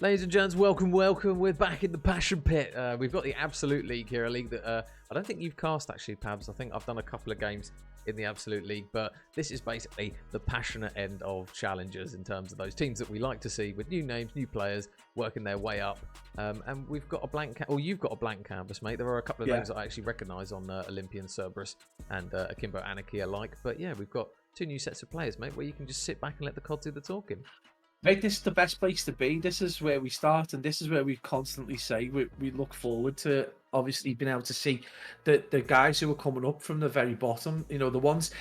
Ladies and gents, welcome. We're back in the Passion Pit. We've got the Absolute League here, a league that I don't think you've cast actually, Pabs. I think I've done a couple of games in the Absolute League, but this is basically the passionate end of challengers in terms of those teams that we like to see with new names, new players working their way up. And we've got a blank, or you've got a blank canvas, mate. There are a couple of names that I actually recognise on Olympian, Cerberus, and Akimbo, Anarchy alike. But yeah, we've got two new sets of players, mate, where you can just sit back and let the COD do the talking. Mate, this is the best place to be. This is where we start, and this is where we constantly say we look forward to obviously being able to see the guys who are coming up from the very bottom. You know, the ones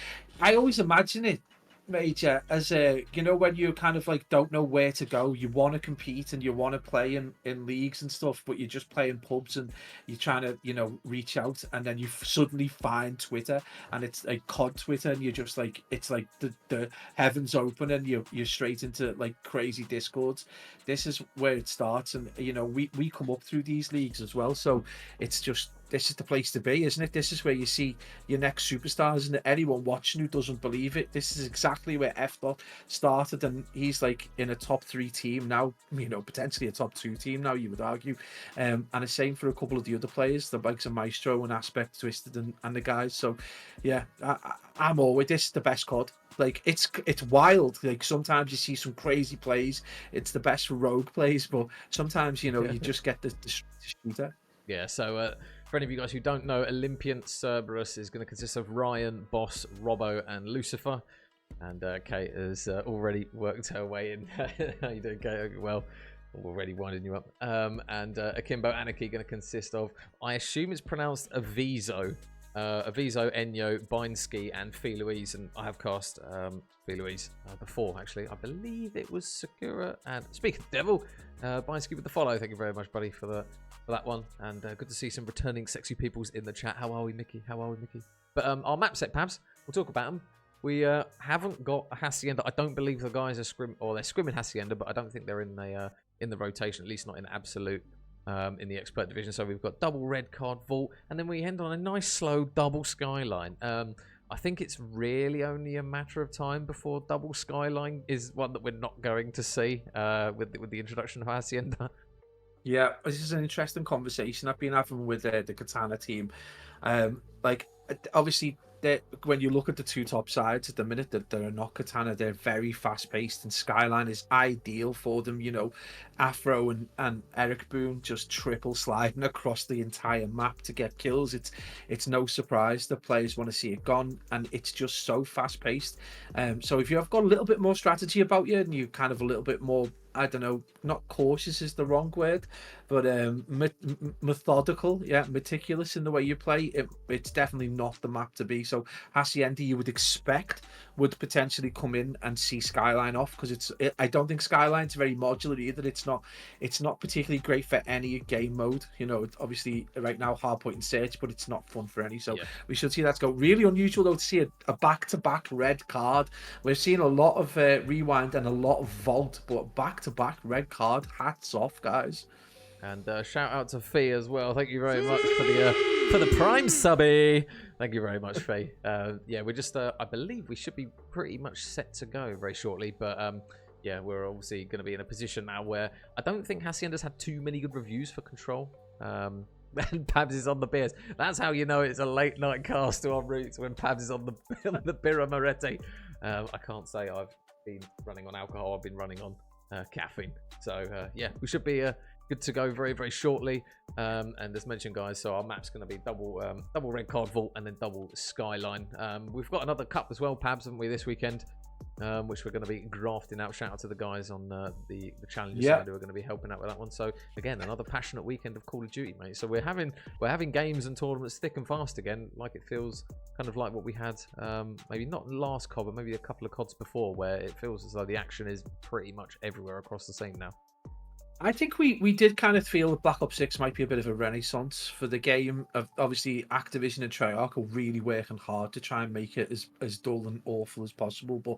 I always imagine it, Major, as a when you kind of like don't know where to go. You want to compete and you want to play in leagues and stuff, but you're just playing pubs and you're trying to reach out, and then you suddenly find Twitter, and it's like COD Twitter, and you're just like it's like the heavens open, and you're straight into like crazy discords. This is where it starts, and we come up through these leagues as well, so it's just. This is the place to be, isn't it? This is where you see your next superstars, and anyone watching who doesn't believe it, this is exactly where F. started, and he's like in a top 3 team now, potentially a top 2 team now, you would argue. And the same for a couple of the other players, the likes of Maestro and Aspect, Twisted, and the guys. So, yeah, I'm always, this is the best COD. Like, it's wild. Like, sometimes you see some crazy plays. It's the best for rogue plays, but sometimes, you just get the shooter. Yeah, so for any of you guys who don't know, Olympian Cerberus is going to consist of Ryan, Boss, Robbo, and Lucifer. And Kate has already worked her way in. How you doing, Kate? Well, I'm already winding you up. And Akimbo Anarchy going to consist of, I assume it's pronounced Aviso, Enyo, Bindski, and Fee Louise. And I have cast Fee Louise before, actually. I believe it was Sakura. And speaking of the devil, Bindski with the follow. Thank you very much, buddy, for that one. And good to see some returning sexy peoples in the chat. How are we, Mickey? How are we, Mickey? But our map set, Pabs, we'll talk about them. We haven't got a Hacienda. I don't believe the guys are they're scrimming Hacienda, but I don't think they're in the rotation, at least not in absolute. In the expert division. So we've got double red card vault, and then we end on a nice slow double skyline. I think it's really only a matter of time before double skyline is one that we're not going to see with the introduction of Hacienda. Yeah, this is an interesting conversation I've been having with the Katana team. Like, obviously, when you look at the two top sides at the minute, that they're not Katana, they're very fast paced, and Skyline is ideal for them. Afro and Eric Boone just triple sliding across the entire map to get kills. It's no surprise that players want to see it gone, and it's just so fast paced. So if you've got a little bit more strategy about you, and you kind of a little bit more, I don't know, not cautious is the wrong word, but methodical, meticulous in the way you play, it's definitely not the map to be. So Hacienda, you would expect, would potentially come in and see Skyline off, because I don't think Skyline's very modular either. It's not particularly great for any game mode. It's obviously right now hard point and search, but it's not fun for any. So we should see that go. Really unusual though to see a back-to-back red card. We've seen a lot of rewind and a lot of vault, but back-to-back red card. Hats off, guys. And shout out to Fee as well. Thank you very much for the Prime subby. Thank you very much, Fee. Yeah, we're just I believe we should be pretty much set to go very shortly, but yeah, we're obviously going to be in a position now where I don't think Hacienda's had too many good reviews for Control. And Pabs is on the beers. That's how you know it's a late night cast to our roots, when Pabs is on the Birra Moretti. I can't say I've been running on alcohol. I've been running on caffeine. So yeah, we should be good to go very, very shortly. And as mentioned, guys, so our map's going to be double red card vault and then double skyline. We've got another cup as well, Pabs, haven't we, this weekend? Which we're going to be grafting out. Shout out to the guys on the challenges side who are going to be helping out with that one. So again, another passionate weekend of Call of Duty, mate. So we're having games and tournaments thick and fast again, like it feels kind of like what we had maybe not last COD, but maybe a couple of CODs before, where it feels as though the action is pretty much everywhere across the scene now. I think we did kind of feel that Black Ops 6 might be a bit of a renaissance for the game. Obviously, Activision and Treyarch are really working hard to try and make it as dull and awful as possible. But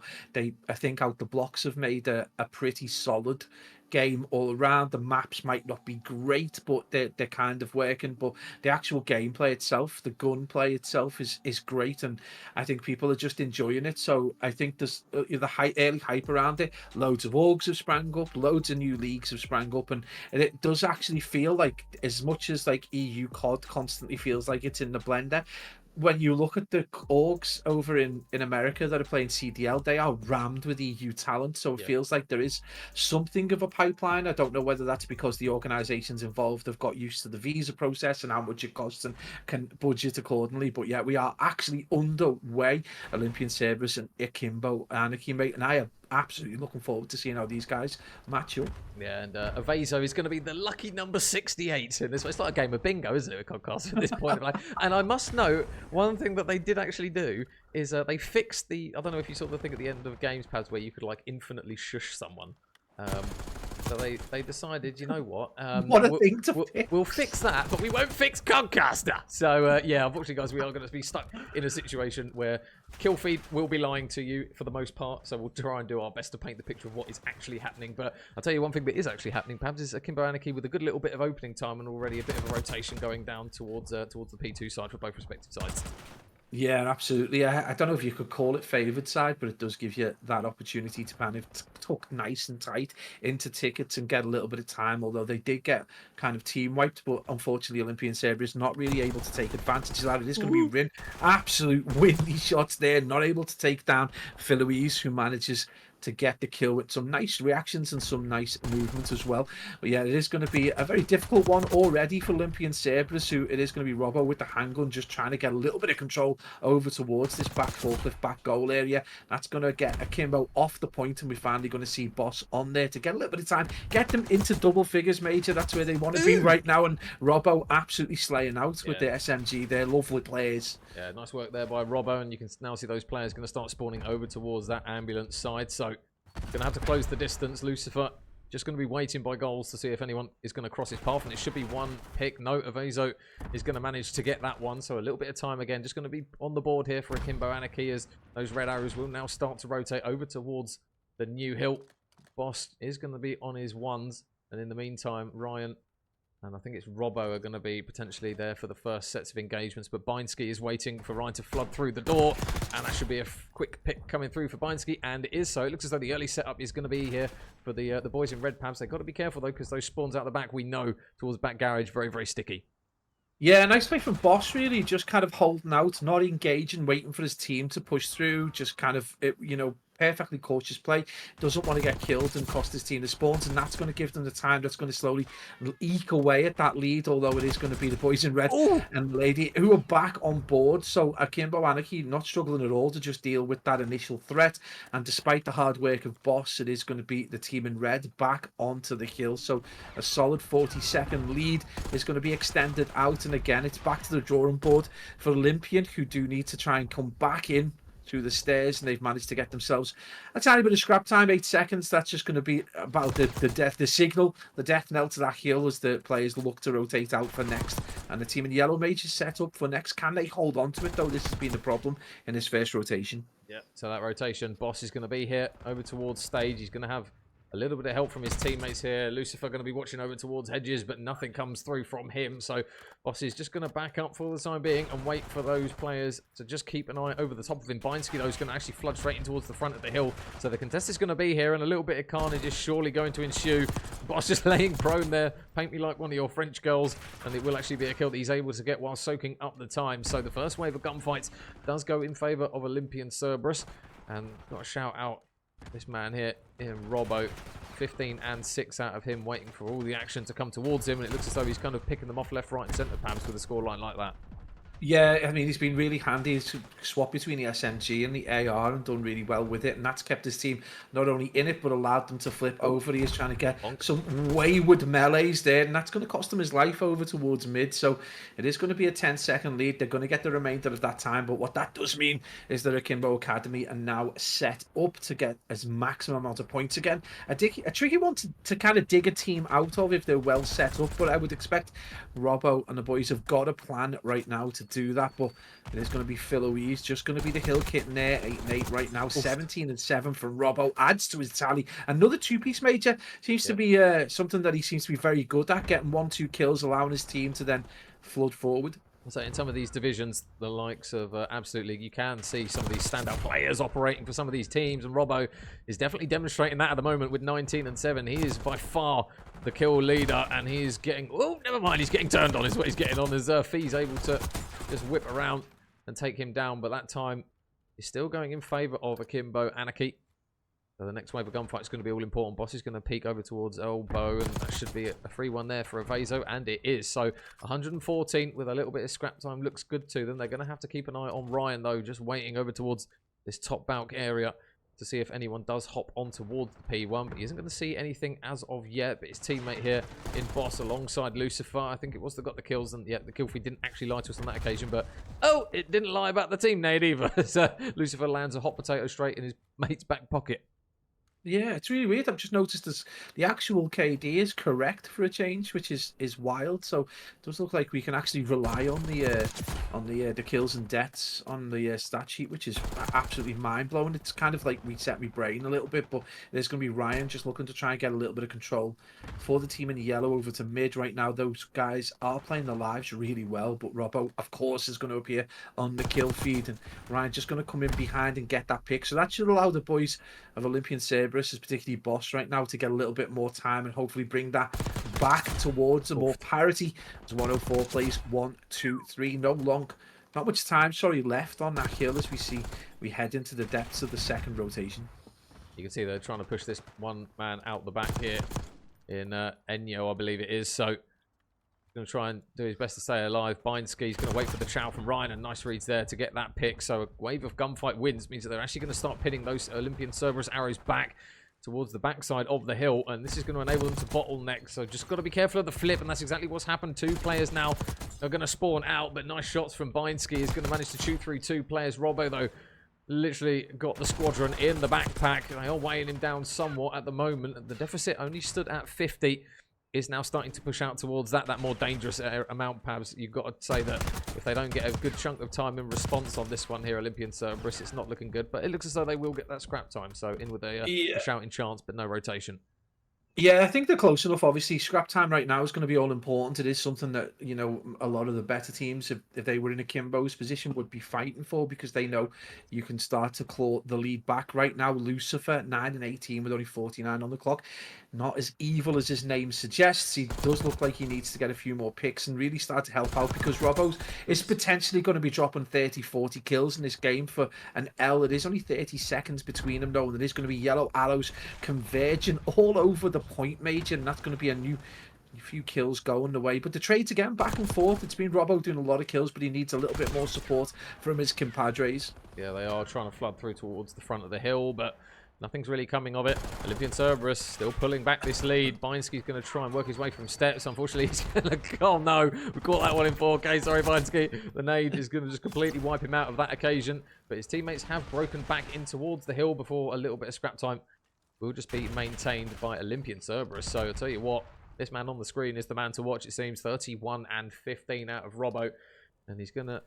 I think, out the blocks have made a pretty solid game all around. The maps might not be great, but they're kind of working. But the actual gameplay itself, the gunplay itself, is great, and I think people are just enjoying it. So I think there's early hype around it. Loads of orgs have sprang up, loads of new leagues have sprang up, and it does actually feel like, as much as like EU COD constantly feels like it's in the blender, when you look at the orgs over in America that are playing CDL, they are rammed with EU talent. So it feels like there is something of a pipeline. I don't know whether that's because the organizations involved have got used to the visa process and how much it costs and can budget accordingly. But yeah, we are actually underway. Olympian, Cerberus and Akimbo, Anarchy, mate, and I am absolutely looking forward to seeing how these guys match up. Yeah, and Avezo is going to be the lucky number 68 in this. It's like a game of bingo, isn't it, with Concast at this point? And I must note, one thing that they did actually do is they fixed the, I don't know if you saw the thing at the end of games pads where you could like infinitely shush someone. So they decided, you know what? What a thing to fix. We'll fix that, but we won't fix Concaster. So yeah, unfortunately, guys, we are going to be stuck in a situation where Killfeed will be lying to you for the most part. So we'll try and do our best to paint the picture of what is actually happening. But I'll tell you one thing that is actually happening, perhaps, is Akimbo Anarchy with a good little bit of opening time and already a bit of a rotation going down towards the P2 side for both respective sides. Yeah, absolutely. I don't know if you could call it favoured side, but it does give you that opportunity to kind of tuck nice and tight into tickets and get a little bit of time, although they did get kind of team wiped, but unfortunately Olympian Cerberus not really able to take advantage of that. It is going to be Rin. Absolute windy shots there, not able to take down Philoise, who manages to get the kill with some nice reactions and some nice movement as well. But yeah, it is going to be a very difficult one already for Olympian Cerberus, who it is going to be Robbo with the handgun just trying to get a little bit of control over towards this back forklift, back goal area. That's going to get Akimbo off the point, and we're finally going to see Boss on there to get a little bit of time, get them into double figures, Major. That's where they want to be right now, and Robbo absolutely slaying out with the SMG. They're lovely players. Yeah, nice work there by Robbo, and you can now see those players going to start spawning over towards that ambulance side. So, going to have to close the distance. Lucifer just going to be waiting by goals to see if anyone is going to cross his path, and it should be one pick. No, Avezo is going to manage to get that one, so a little bit of time again. Just going to be on the board here for Akimbo Anarchy, as those red arrows will now start to rotate over towards the new hill. Boss is going to be on his ones, and in the meantime, Ryan and I think it's Robbo are going to be potentially there for the first sets of engagements. But Binesky is waiting for Ryan to flood through the door. And that should be a quick pick coming through for Binesky. And it is so. It looks as though the early setup is going to be here for the boys in red pabs. They've got to be careful, though, because those spawns out the back, we know, towards back garage, very, very sticky. Yeah, nice play from Boss, really. Just kind of holding out, not engaging, waiting for his team to push through. Just kind of, you know, perfectly cautious play. Doesn't want to get killed and cost his team the spawns, and that's going to give them the time. That's going to slowly eke away at that lead, although it is going to be the boys in red and Lady who are back on board. So Akimbo Anarchy not struggling at all to just deal with that initial threat, and despite the hard work of Boss, it is going to be the team in red back onto the hill. So a solid 40-second lead is going to be extended out, and again it's back to the drawing board for Olympian, who do need to try and come back in through the stairs, and they've managed to get themselves a tiny bit of scrap time, 8 seconds. That's just going to be about the signal, the death knell to that hill as the players look to rotate out for next. And the team in yellow mage is set up for next. Can they hold on to it, though? This has been the problem in this first rotation. Yeah, so that rotation, Boss is going to be here over towards stage. He's going to have a little bit of help from his teammates here. Lucifer going to be watching over towards hedges, but nothing comes through from him. So Boss is just going to back up for the time being and wait for those players to just keep an eye over the top of him. Binesky, though, is going to actually flood straight in towards the front of the hill. So the contest is going to be here, and a little bit of carnage is surely going to ensue. Boss just laying prone there. Paint me like one of your French girls, and it will actually be a kill that he's able to get while soaking up the time. So the first wave of gunfights does go in favour of Olympian Cerberus. And got to shout out this man here in Robbo. 15 and 6 out of him, waiting for all the action to come towards him, and it looks as though he's kind of picking them off left, right and centre, Pams, with a scoreline like that. Yeah, I mean, he's been really handy to swap between the SMG and the AR and done really well with it. And that's kept his team not only in it, but allowed them to flip over. He is trying to get some wayward melees there, and that's going to cost him his life over towards mid. So it is going to be a 10-second lead. They're going to get the remainder of that time. But what that does mean is that Akimbo Academy are now set up to get as maximum amount of points again. A tricky one to kind of dig a team out of if they're well set up. But I would expect Robbo and the boys have got a plan right now to do that, but it is going to be Phil O'E's just going to be the hill kitten there. 8-8 right now. 17-7 for Robbo. Adds to his tally. Another two-piece major. Seems to be something that he seems to be very good at, getting 1-2 kills, allowing his team to then flood forward. So in some of these divisions, the likes of Absolute League, you can see some of these standout players operating for some of these teams, and Robbo is definitely demonstrating that at the moment with 19-7. He is by far the kill leader, and he is getting... Oh, never mind, he's getting turned on is what he's getting on, as Fee's able to just whip around and take him down, but that time is still going in favour of Akimbo. Anarchy. So the next wave of gunfight is going to be all important. Boss is going to peek over towards Elbow, and that should be a free one there for Evaso, and it is. So 114 with a little bit of scrap time looks good to them. They're going to have to keep an eye on Ryan, though, just waiting over towards this top bulk area to see if anyone does hop on towards the P1. But he isn't going to see anything as of yet. But his teammate here in Boss alongside Lucifer, I think it was, that got the kills. And yeah, the kill feed didn't actually lie to us on that occasion. But oh, it didn't lie about the team nade either. So Lucifer lands a hot potato straight in his mate's back pocket. Yeah, it's really weird. I've just noticed this, the actual KD is correct for a change, which is wild. So it does look like we can actually rely on the kills and deaths on the stat sheet, which is absolutely mind blowing. It's kind of like reset my brain a little bit, but there's going to be Ryan just looking to try and get a little bit of control for the team in yellow over to mid right now. Those guys are playing their lives really well, but Robbo, of course, is going to appear on the kill feed, and Ryan just going to come in behind and get that pick. So that should allow the boys of Olympian Cerberus, is particularly Boss right now, to get a little bit more time and hopefully bring that back towards a more parity. As 104 plays 1, 2, 3. Not much time, left on that hill as we head into the depths of the second rotation. You can see they're trying to push this one man out the back here in Enyo, I believe it is. So going to try and do his best to stay alive. Bindski's going to wait for the chow from Ryan, and nice reads there to get that pick. So a wave of gunfight wins means that they're actually going to start pinning those Olympian Cerberus arrows back towards the backside of the hill, and this is going to enable them to bottleneck. So just got to be careful of the flip, and that's exactly what's happened. 2 players now are going to spawn out, but nice shots from Bindski. Is going to manage to chew through 2 players. Robbo, though, literally got the squadron in the backpack. They are weighing him down somewhat at the moment. The deficit only stood at 50. Is now starting to push out towards that more dangerous amount, Pabs. You've got to say that if they don't get a good chunk of time in response on this one here, Olympian Cerberus, it's not looking good. But it looks as though they will get that scrap time. So in with a shouting chance, but no rotation. Yeah, I think they're close enough. Obviously, scrap time right now is going to be all important. It is something that, you know, a lot of the better teams, if they were in Akimbo's position, would be fighting for, because they know you can start to claw the lead back. Right now, Lucifer, 9-18 with only 49 on the clock. Not as evil as his name suggests. He does look like he needs to get a few more picks and really start to help out, because Robbo is potentially going to be dropping 30-40 kills in this game for an L. It is only 30 seconds between them, though, and there is going to be yellow arrows converging all over the point major, and that's going to be a few kills going the way. But the trades again back and forth. It's been Robbo doing a lot of kills, but he needs a little bit more support from his compadres. Yeah, they are trying to flood through towards the front of the hill, but nothing's really coming of it. Olympian Cerberus still pulling back this lead. Bindski's going to try and work his way from steps. Unfortunately, he's going to... Oh, no. We caught that one in 4K. Sorry, Bindski. The nade is going to just completely wipe him out of that occasion. But his teammates have broken back in towards the hill before a little bit of scrap time will just be maintained by Olympian Cerberus. So I'll tell you what, this man on the screen is the man to watch, it seems. 31-15 out of Robbo. And he's going to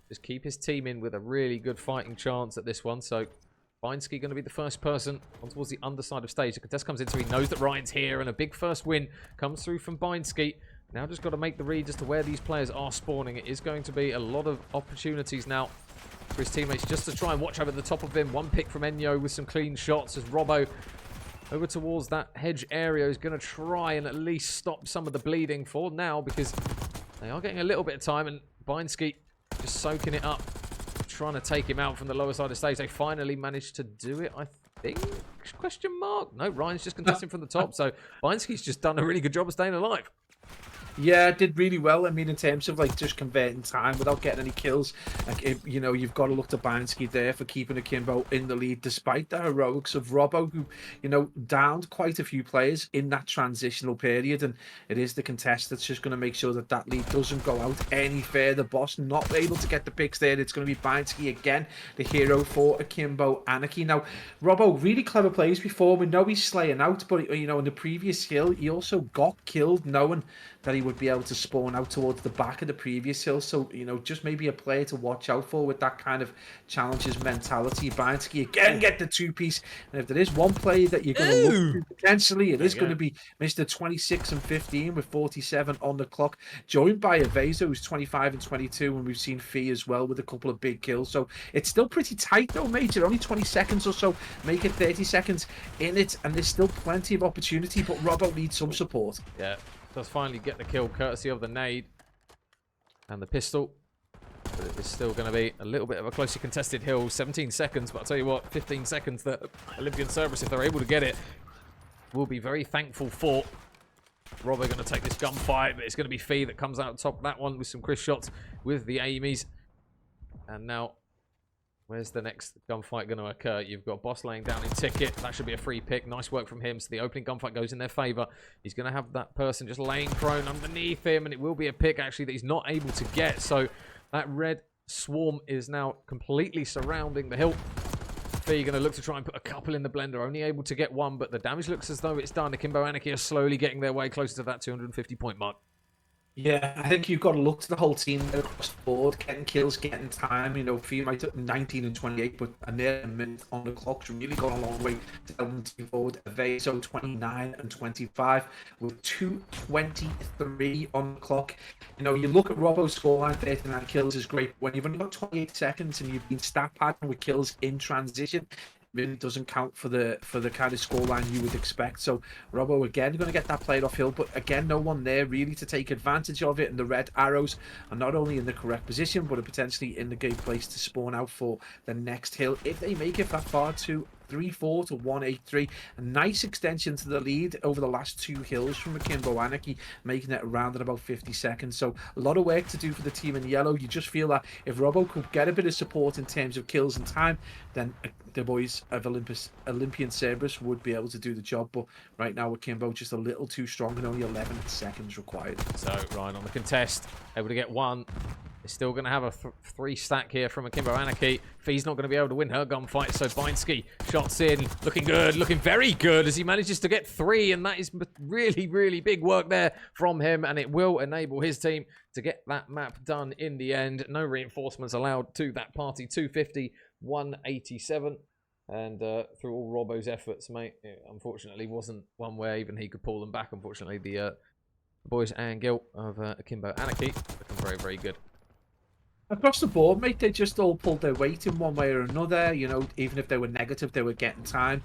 just keep his team in with a really good fighting chance at this one. So Bindski going to be the first person on towards the underside of stage. The contest comes in, so he knows that Ryan's here, and a big first win comes through from Bindski. Now just got to make the read as to where these players are spawning. It is going to be a lot of opportunities now for his teammates just to try and watch over the top of him. One pick from Enyo with some clean shots as Robbo over towards that hedge area is going to try and at least stop some of the bleeding for now, because they are getting a little bit of time, and Bindski just soaking it up, trying to take him out from the lower side of stage. They finally managed to do it, I think? Question mark? No, Ryan's just contesting from the top, so Bindski's just done a really good job of staying alive. Yeah, did really well. I mean, in terms of like just converting time without getting any kills, like, you know, you've got to look to Bindski there for keeping Akimbo in the lead, despite the heroics of Robbo, who, you know, downed quite a few players in that transitional period. And it is the contest that's just going to make sure that that lead doesn't go out any further. Boss not able to get the picks there. It's going to be Bindski again, the hero for Akimbo Anarchy. Now, Robbo, really clever plays before. We know he's slaying out, but, you know, in the previous skill, he also got killed knowing that he would be able to spawn out towards the back of the previous hill. So, you know, just maybe a player to watch out for with that kind of challenges mentality. Bansky again get the two-piece. And if there is one player that you're going to look to potentially, it is going to be Mr. 26 and 15 with 47 on the clock, joined by Avezo, who's 25 and 22, and we've seen Fee as well with a couple of big kills. So it's still pretty tight though, Major. Only 20 seconds or so, make it 30 seconds in it, and there's still plenty of opportunity, but Robbo needs some support. Yeah, does finally get the kill courtesy of the nade and the pistol. But it's still going to be a little bit of a closely contested hill. 17 seconds, but I'll tell you what, 15 seconds that Olympian Cerberus, if they're able to get it, will be very thankful for. Robbo going to take this gunfight, but it's going to be Fee that comes out top of that one with some crisp shots with the Amies. And now, where's the next gunfight going to occur? You've got Boss laying down in Ticket. That should be a free pick. Nice work from him. So the opening gunfight goes in their favor. He's going to have that person just laying prone underneath him, and it will be a pick, actually, that he's not able to get. So that red swarm is now completely surrounding the hill. Fee going to look to try and put a couple in the blender. Only able to get one, but the damage looks as though it's done. Akimbo Anarchy are slowly getting their way closer to that 250-point mark. Yeah, I think you've got to look to the whole team across the board, getting kills, getting time. You know, Fee might have 19 and 28, but a near minute on the clock's really gone a long way to help them team forward. Avezo 29 and 25 with 2:23 on the clock. You know, you look at Robbo's scoreline, 39 kills is great. When you've only got 28 seconds and you've been stat padding with kills in transition, really doesn't count for the kind of scoreline you would expect. So Robbo again going to get that played off hill, but again no one there really to take advantage of it, and the red arrows are not only in the correct position but are potentially in the good place to spawn out for the next hill if they make it that far to 3-4 to 1-8-3. A nice extension to the lead over the last two hills from Akimbo Anarchy, making it around in about 50 seconds. So a lot of work to do for the team in yellow. You just feel that if Robbo could get a bit of support in terms of kills and time, then the boys of Olympian Cerberus would be able to do the job. But right now Akimbo just a little too strong and only 11 seconds required. So Ryan on the contest, able to get one. They're still going to have a 3 stack here from Akimbo Anarchy. Fee's not going to be able to win her gunfight, so Binsky shots in, looking good, looking very good as he manages to get 3, and that is really, really big work there from him, and it will enable his team to get that map done in the end. No reinforcements allowed to that party. 250, 187. And through all Robbo's efforts, mate, it unfortunately wasn't one where even he could pull them back. Unfortunately, the boys and Gil of Akimbo Anarchy looking very, very good. Across the board, mate, they just all pulled their weight in one way or another. You know, even if they were negative, they were getting time.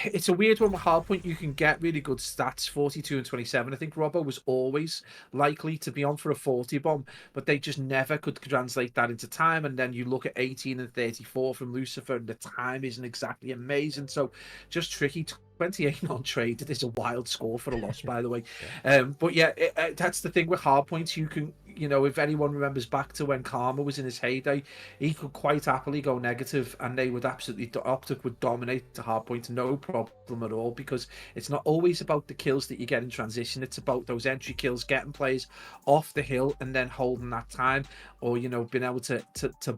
It's a weird one with hardpoint. You can get really good stats, 42 and 27. I think Robbo was always likely to be on for a 40 bomb, but they just never could translate that into time. And then you look at 18 and 34 from Lucifer, and the time isn't exactly amazing. So just tricky. 28 non-traded is a wild score for a loss, by the way. But yeah, that's the thing with hardpoints. You can, you know, if anyone remembers back to when Karma was in his heyday, he could quite happily go negative, and they would absolutely, Optic would dominate the hardpoint, no problem at all, because it's not always about the kills that you get in transition. It's about those entry kills, getting players off the hill and then holding that time, or, you know, being able to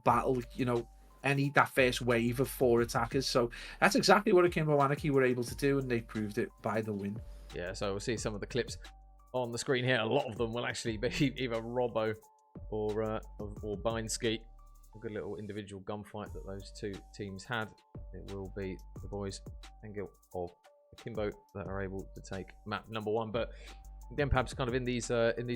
battle, you know, that first wave of 4 attackers. So that's exactly what Akimbo Anarchy were able to do, and they proved it by the win. Yeah, so we'll see some of the clips on the screen here. A lot of them will actually be either Robbo or Binsky. A good little individual gunfight that those two teams had. It will be the boys and Gil of Akimbo that are able to take map number 1. But again, perhaps kind of in these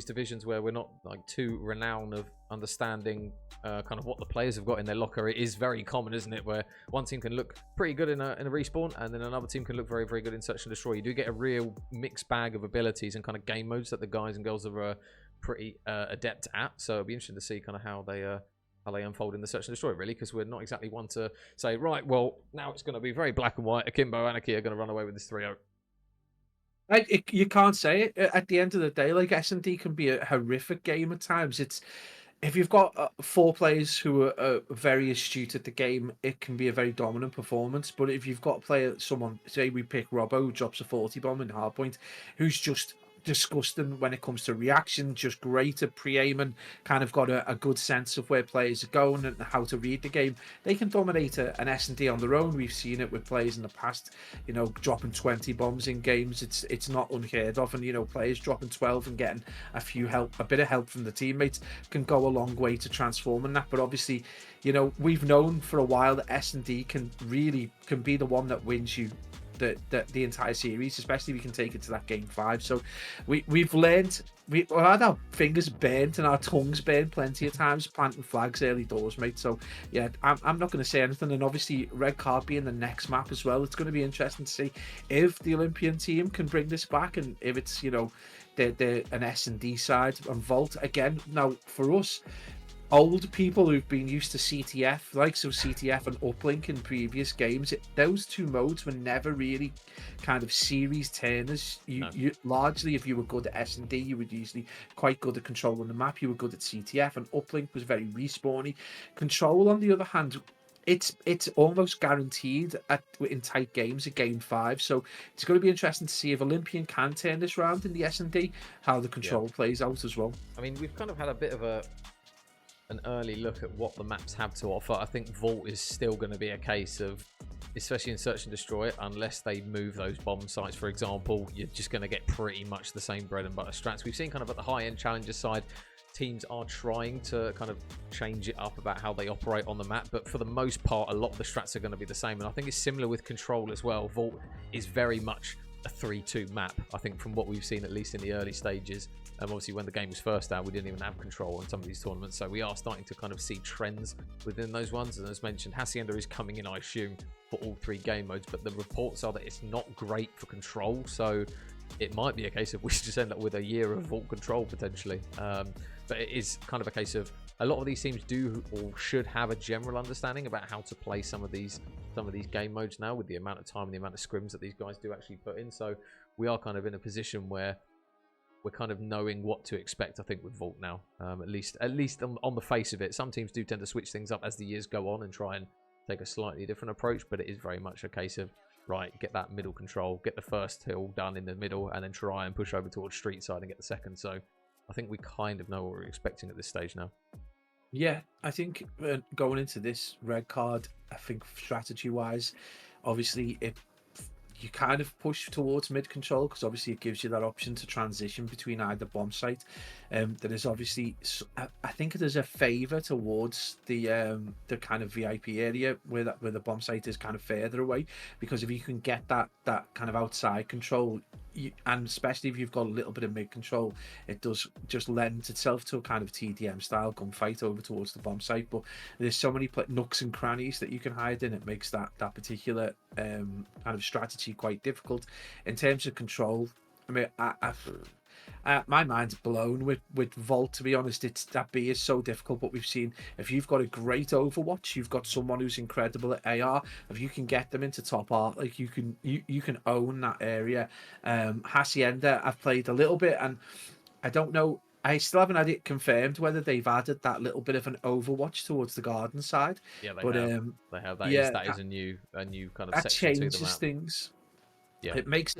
divisions where we're not like too renowned of understanding kind of what the players have got in their locker, it is very common, isn't it, where one team can look pretty good in a respawn, and then another team can look very, very good in search and destroy. You do get a real mixed bag of abilities and kind of game modes that the guys and girls are pretty adept at. So it'll be interesting to see kind of how they unfold in the search and destroy, really, because we're not exactly one to say, right, well, now it's going to be very black and white. Akimbo Anarchy are going to run away with this 3-0. You can't say it. At the end of the day, like, S&D can be a horrific game at times. It's, if you've got 4 players who are very astute at the game, it can be a very dominant performance. But if you've got someone, say we pick Robbo, who drops a 40 bomb in hardpoint, who's just disgusting when it comes to reaction, just great at pre-aiming, kind of got a good sense of where players are going and how to read the game. They can dominate an S&D on their own. We've seen it with players in the past, dropping 20 bombs in games. It's not unheard of, and players dropping 12 and getting a bit of help from the teammates can go a long way to transforming that. But obviously, we've known for a while that S&D can be the one that wins you the entire series, especially if we can take it to that game 5. So we've learned, we've had our fingers burnt and our tongues burnt plenty of times planting flags early doors, mate. So yeah, I'm not going to say anything. And obviously red card being the next map as well, it's going to be interesting to see if the Olympian team can bring this back, and if it's they're an S&D side and Vault again. Now for us old people who've been used to CTF, like CTF and Uplink in previous games, those two modes were never really kind of series turners. You largely, if you were good at S&D, you were usually quite good at controlling the map. You were good at CTF, and Uplink was very respawny. Control, on the other hand, it's almost guaranteed in tight games at game 5. So it's going to be interesting to see if Olympian can turn this round in the S&D, how the control plays out as well. I mean, we've kind of had a bit of an early look at what the maps have to offer. I think Vault is still going to be a case of, especially in Search and Destroy, unless they move those bomb sites, for example, you're just going to get pretty much the same bread and butter strats. We've seen kind of at the high-end challenger side, teams are trying to kind of change it up about how they operate on the map, but for the most part, a lot of the strats are going to be the same. And I think it's similar with Control as well. Vault is very much a 3-2 map, I think, from what we've seen, at least in the early stages. Obviously, when the game was first out, we didn't even have Control in some of these tournaments, so we are starting to kind of see trends within those ones. And as mentioned, Hacienda is coming in, I assume, for all 3 game modes, but the reports are that it's not great for Control, so it might be a case of we just end up with a year of Vault Control potentially. But it is kind of a case of a lot of these teams do or should have a general understanding about how to play some of these game modes now, with the amount of time and the amount of scrims that these guys do actually put in. So we are kind of in a position where we're kind of knowing what to expect, I think, with Vault now. At least on the face of it. Some teams do tend to switch things up as the years go on and try and take a slightly different approach, but it is very much a case of, right, get that middle control, get the first hill done in the middle, and then try and push over towards street side and get the second. So I think we kind of know what we're expecting at this stage now. Yeah, I think going into this red card, I think strategy-wise, obviously you kind of push towards mid control, because obviously it gives you that option to transition between either bomb site. There is obviously, I think there's a favour towards the kind of VIP area where the bomb site is kind of further away, because if you can get that kind of outside control, and especially if you've got a little bit of mid control, it does just lend itself to a kind of TDM style gunfight over towards the bomb site. But there's so many nooks and crannies that you can hide in. It makes that particular kind of strategy quite difficult. In terms of Control, I mean, my mind's blown with Vault, to be honest. That B is so difficult, but we've seen, if you've got a great Overwatch, you've got someone who's incredible at AR, if you can get them into top art, like you can own that area. Hacienda, I've played a little bit, and I don't know, I still haven't had it confirmed whether they've added that little bit of an Overwatch towards the garden side. Yeah, they have. They have. That is a new kind of that section changes to the map. Things. Yeah, it makes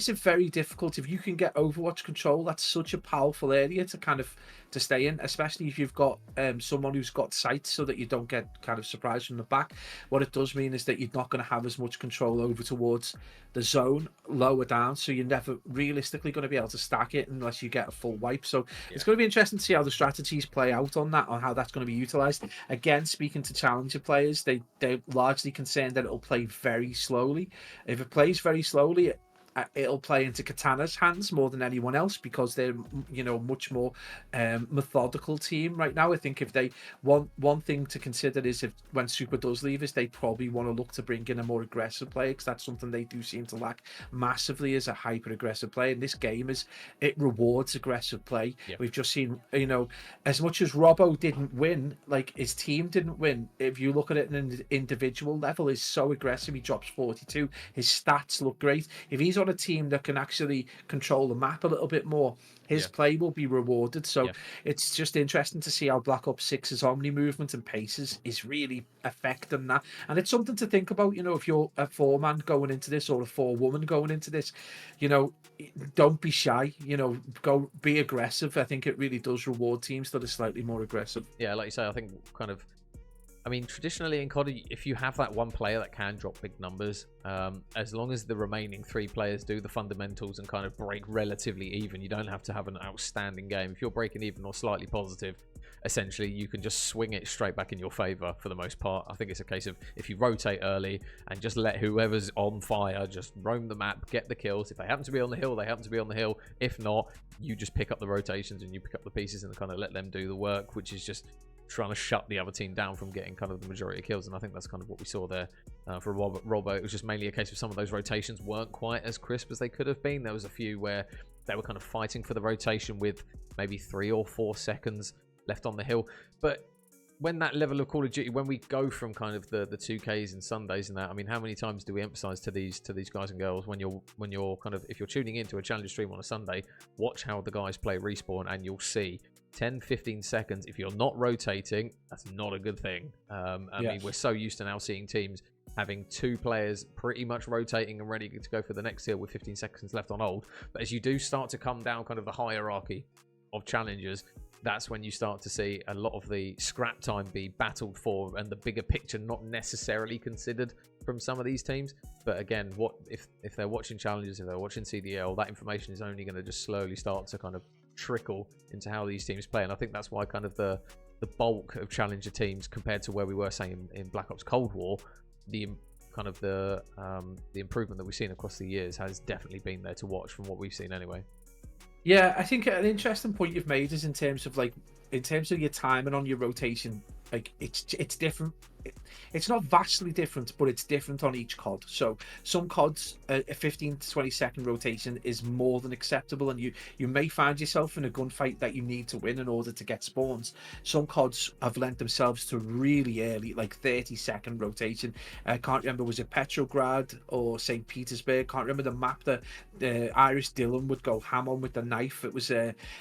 it very difficult. If you can get Overwatch control, that's such a powerful area to stay in, especially if you've got someone who's got sights, so that you don't get kind of surprised from the back. What it does mean is that you're not going to have as much control over towards the zone lower down, so you're never realistically going to be able to stack it unless you get a full wipe. So it's going to be interesting to see how the strategies play out on that, on how that's going to be utilized. Again, speaking to challenger players, they're largely concerned that it'll play very slowly. If it plays very slowly, it'll play into Katana's hands more than anyone else, because they're much more methodical team right now. I think if they one thing to consider is, if when Super does leave, is they probably want to look to bring in a more aggressive player, because that's something they do seem to lack massively, is a hyper aggressive play. And this game it rewards aggressive play. We've just seen, as much as Robbo didn't win, like his team didn't win, if you look at it at an individual level, is so aggressive. He drops 42, his stats look great. If he's on a team that can actually control the map a little bit more, his play will be rewarded. So it's just interesting to see how Black Ops 6's omni movement and paces is really affecting that. And it's something to think about, you know, if you're a 4-man going into this or a 4-woman going into this, you know, don't be shy, you know, go be aggressive. I think it really does reward teams that are slightly more aggressive. Yeah, like you say, I think kind of, I mean, traditionally in COD, if you have that one player that can drop big numbers, as long as the remaining 3 players do the fundamentals and kind of break relatively even, you don't have to have an outstanding game. If you're breaking even or slightly positive, essentially you can just swing it straight back in your favor for the most part. I think it's a case of if you rotate early and just let whoever's on fire just roam the map, get the kills. If they happen to be on the hill, they happen to be on the hill. If not, you just pick up the rotations and you pick up the pieces and kind of let them do the work, which is just trying to shut the other team down from getting kind of the majority of kills. And I think that's kind of what we saw there for Robo. It was just mainly a case of some of those rotations weren't quite as crisp as they could have been. There was a few where they were kind of fighting for the rotation with maybe 3 or 4 seconds left on the hill. But when that level of Call of Duty, when we go from kind of the 2Ks and Sundays and that, I mean, how many times do we emphasize to these guys and girls when you're kind of, if you're tuning into a Challenger stream on a Sunday, watch how the guys play Respawn and you'll see 10-15 seconds, if you're not rotating, that's not a good thing. I mean, we're so used to now seeing teams having 2 players pretty much rotating and ready to go for the next hill with 15 seconds left on hold. But as you do start to come down kind of the hierarchy of challengers, that's when you start to see a lot of the scrap time be battled for and the bigger picture not necessarily considered from some of these teams. But again, what if they're watching challenges, if they're watching CDL, that information is only going to just slowly start to kind of trickle into how these teams play. And I think that's why kind of the bulk of challenger teams compared to where we were saying in Black Ops Cold War, the kind of the improvement that we've seen across the years has definitely been there to watch from what we've seen anyway. Yeah, I think an interesting point you've made is in terms of your timing on your rotation, like it's different. It's not vastly different, but it's different on each COD. So some CODs, a 15 to 20 second rotation is more than acceptable, and you may find yourself in a gunfight that you need to win in order to get spawns. Some CODs have lent themselves to really early, like 30-second rotation. I can't remember, was it Petrograd or St. Petersburg? Can't remember the map that Irish Dylan would go ham on with the knife. It was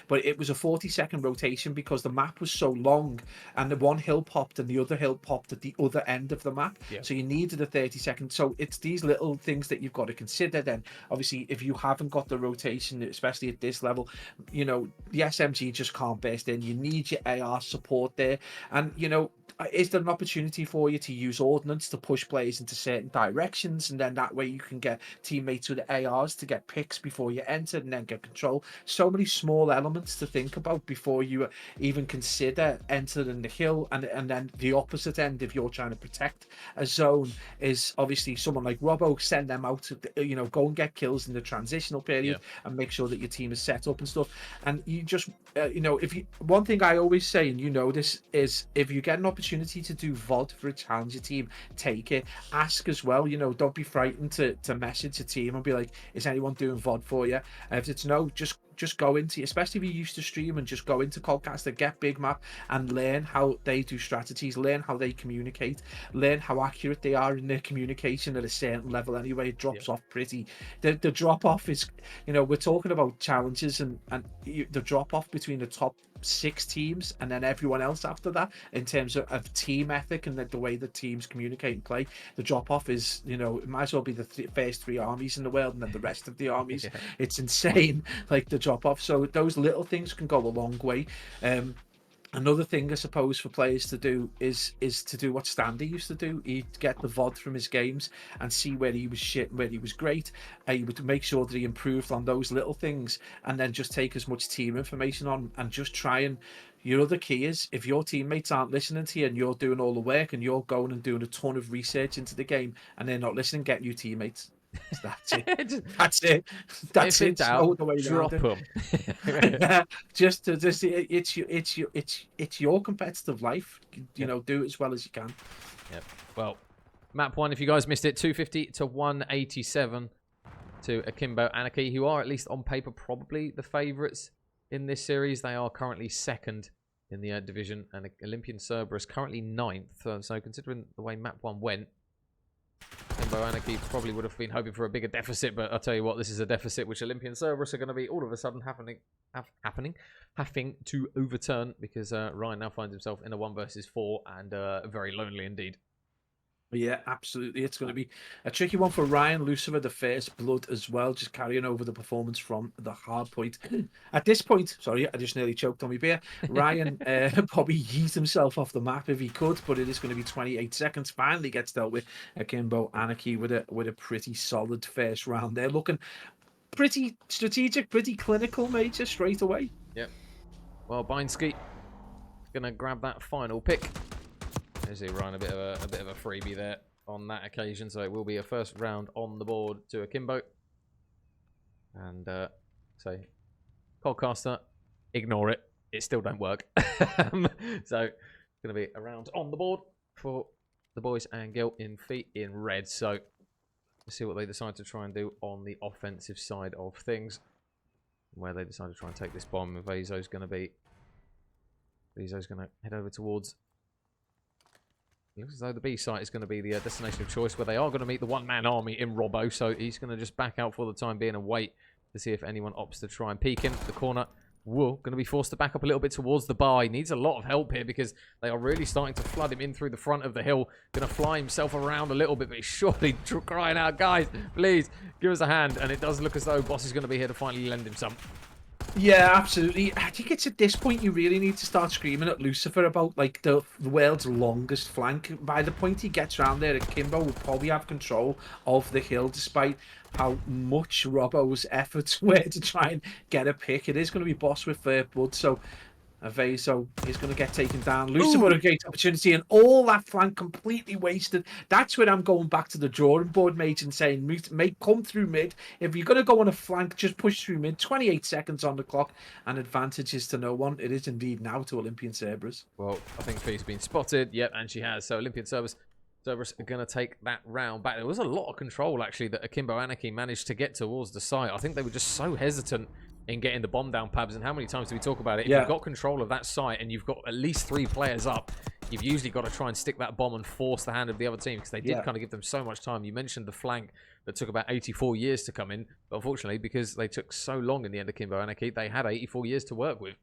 but it was a 40-second rotation because the map was so long, and the one hill popped and the other hill popped at the other end of the map. So you needed a 30-second. So it's these little things that you've got to consider then. Obviously, if you haven't got the rotation, especially at this level, you know, the SMG just can't burst in. You need your AR support there. And, you know, is there an opportunity for you to use ordnance to push players into certain directions, and then that way you can get teammates with ARs to get picks before you enter and then get control? So many small elements to think about before you even consider entering the hill. And then the opposite end, if you're trying to protect a zone, is obviously someone like Robbo, send them out to, you know, go and get kills in the transitional period and make sure that your team is set up and stuff. And you just you know, if you, one thing I always say, and you know this, is if you get an opportunity to do VOD for a challenger team, take it. Ask as well, you know, don't be frightened to message a team and be like, is anyone doing VOD for you? And if it's no, just go into, especially if you're used to stream, and just go into Codcaster, get Big Map and learn how they do strategies, learn how they communicate, learn how accurate they are in their communication at a certain level anyway. It drops off pretty. The drop off is, you know, we're talking about challenges and the drop off between the top 6 teams and then everyone else after that in terms of team ethic and the way the teams communicate and play. The drop off is, you know, it might as well be the first 3 armies in the world and then the rest of the armies. It's insane, like the drop off. So those little things can go a long way. Another thing I suppose for players to do is to do what Standy used to do. He'd get the VOD from his games and see where he was shit and where he was great. He would make sure that he improved on those little things, and then just take as much team information on and just try and. Your other key is, if your teammates aren't listening to you and you're doing all the work and you're going and doing a ton of research into the game and they're not listening, get new teammates. That's it. That's it. That's it. Doubt, drop them. It's your competitive life. You know, do it as well as you can. Yep. Well, map 1, if you guys missed it, 250 to 187 to Akimbo Anarchy, who are at least on paper probably the favourites in this series. They are currently 2nd in the division, and Olympian Cerberus currently 9th. So considering the way map 1 went, Akimbo Anarchy probably would have been hoping for a bigger deficit, but I'll tell you what, this is a deficit which Olympian Cerberus are going to be all of a sudden having to overturn, because Ryan now finds himself in a 1 versus 4 and very lonely indeed. Yeah, absolutely. It's going to be a tricky one for Ryan. Lucifer, the first blood as well, just carrying over the performance from the hard point. At this point, sorry, I just nearly choked on my beer. Ryan probably yeet himself off the map if he could, but it is going to be 28 seconds. Finally gets dealt with. Akimbo Anarchy with a pretty solid first round. They're looking pretty strategic, pretty clinical, Major, straight away. Yep. Well, Binesky going to grab that final pick. As he Ryan a bit of a freebie there on that occasion, so it will be a first round on the board to Akimbo. And so, Podcaster, ignore it. It still don't work. So, it's going to be a round on the board for the boys and girl in feet in red. So, let's see what they decide to try and do on the offensive side of things. Where they decide to try and take this bomb. Vezo's going to head over towards. It looks as though the B site is going to be the destination of choice, where they are going to meet the one-man army in Robbo, so he's going to just back out for the time being and wait to see if anyone opts to try and peek in the corner. Wool going to be forced to back up a little bit towards the bar. He needs a lot of help here because they are really starting to flood him in through the front of the hill. Going to fly himself around a little bit, but he's surely crying out, guys, please give us a hand. And it does look as though Boss is going to be here to finally lend him some. Yeah, absolutely. I think it's at this point you really need to start screaming at Lucifer about like the world's longest flank. By the point he gets around there, Akimbo will probably have control of the hill, despite how much Robbo's efforts were to try and get a pick. It is going to be Boss with blood, so Vezo is going to get taken down. Lucifer, a great opportunity, and all that flank completely wasted. That's where I'm going back to the drawing board, mate, and saying, mate, come through mid. If you're going to go on a flank, just push through mid. 28 seconds on the clock, and advantage is to no one. It is indeed now to Olympian Cerberus. Well, I think Fee's been spotted. Yep, and she has. So Olympian Cerberus are going to take that round back. There was a lot of control, actually, that Akimbo Anarchy managed to get towards the site. I think they were just so hesitant in getting the bomb down, Pabs, and how many times do we talk about it? If you've got control of that site and you've got at least 3 players up, you've usually got to try and stick that bomb and force the hand of the other team, because they did kind of give them so much time. You mentioned the flank that took about 84 years to come in, but unfortunately, because they took so long in the end of Akimbo Anarchy, they had 84 years to work with.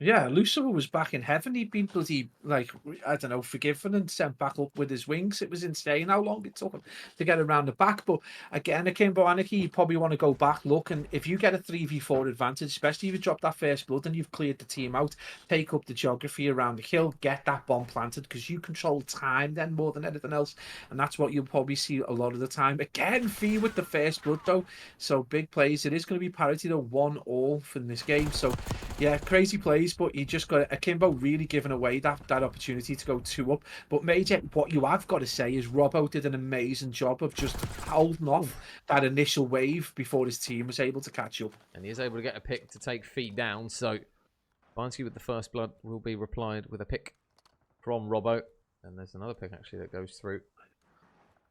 Yeah, Lucifer was back in heaven. He'd been bloody, like, I don't know, forgiven and sent back up with his wings. It was insane how long it took him to get around the back. But again, Akimbo Anarchy, you probably want to go back, look, and if you get a 3v4 advantage, especially if you drop that first blood and you've cleared the team out, take up the geography around the hill, get that bomb planted, because you control time then more than anything else. And that's what you'll probably see a lot of the time. Again, Fee with the first blood, though. So big plays. It is going to be parity, though, 1-1 for this game. So, yeah, crazy plays. But you just got Akimbo really giving away that opportunity to go 2 up. But Major, what you have got to say is Robbo did an amazing job of just holding off that initial wave before his team was able to catch up. And he is able to get a pick to take Feet down. So Binesky with the first blood will be replied with a pick from Robbo. And there's another pick actually that goes through,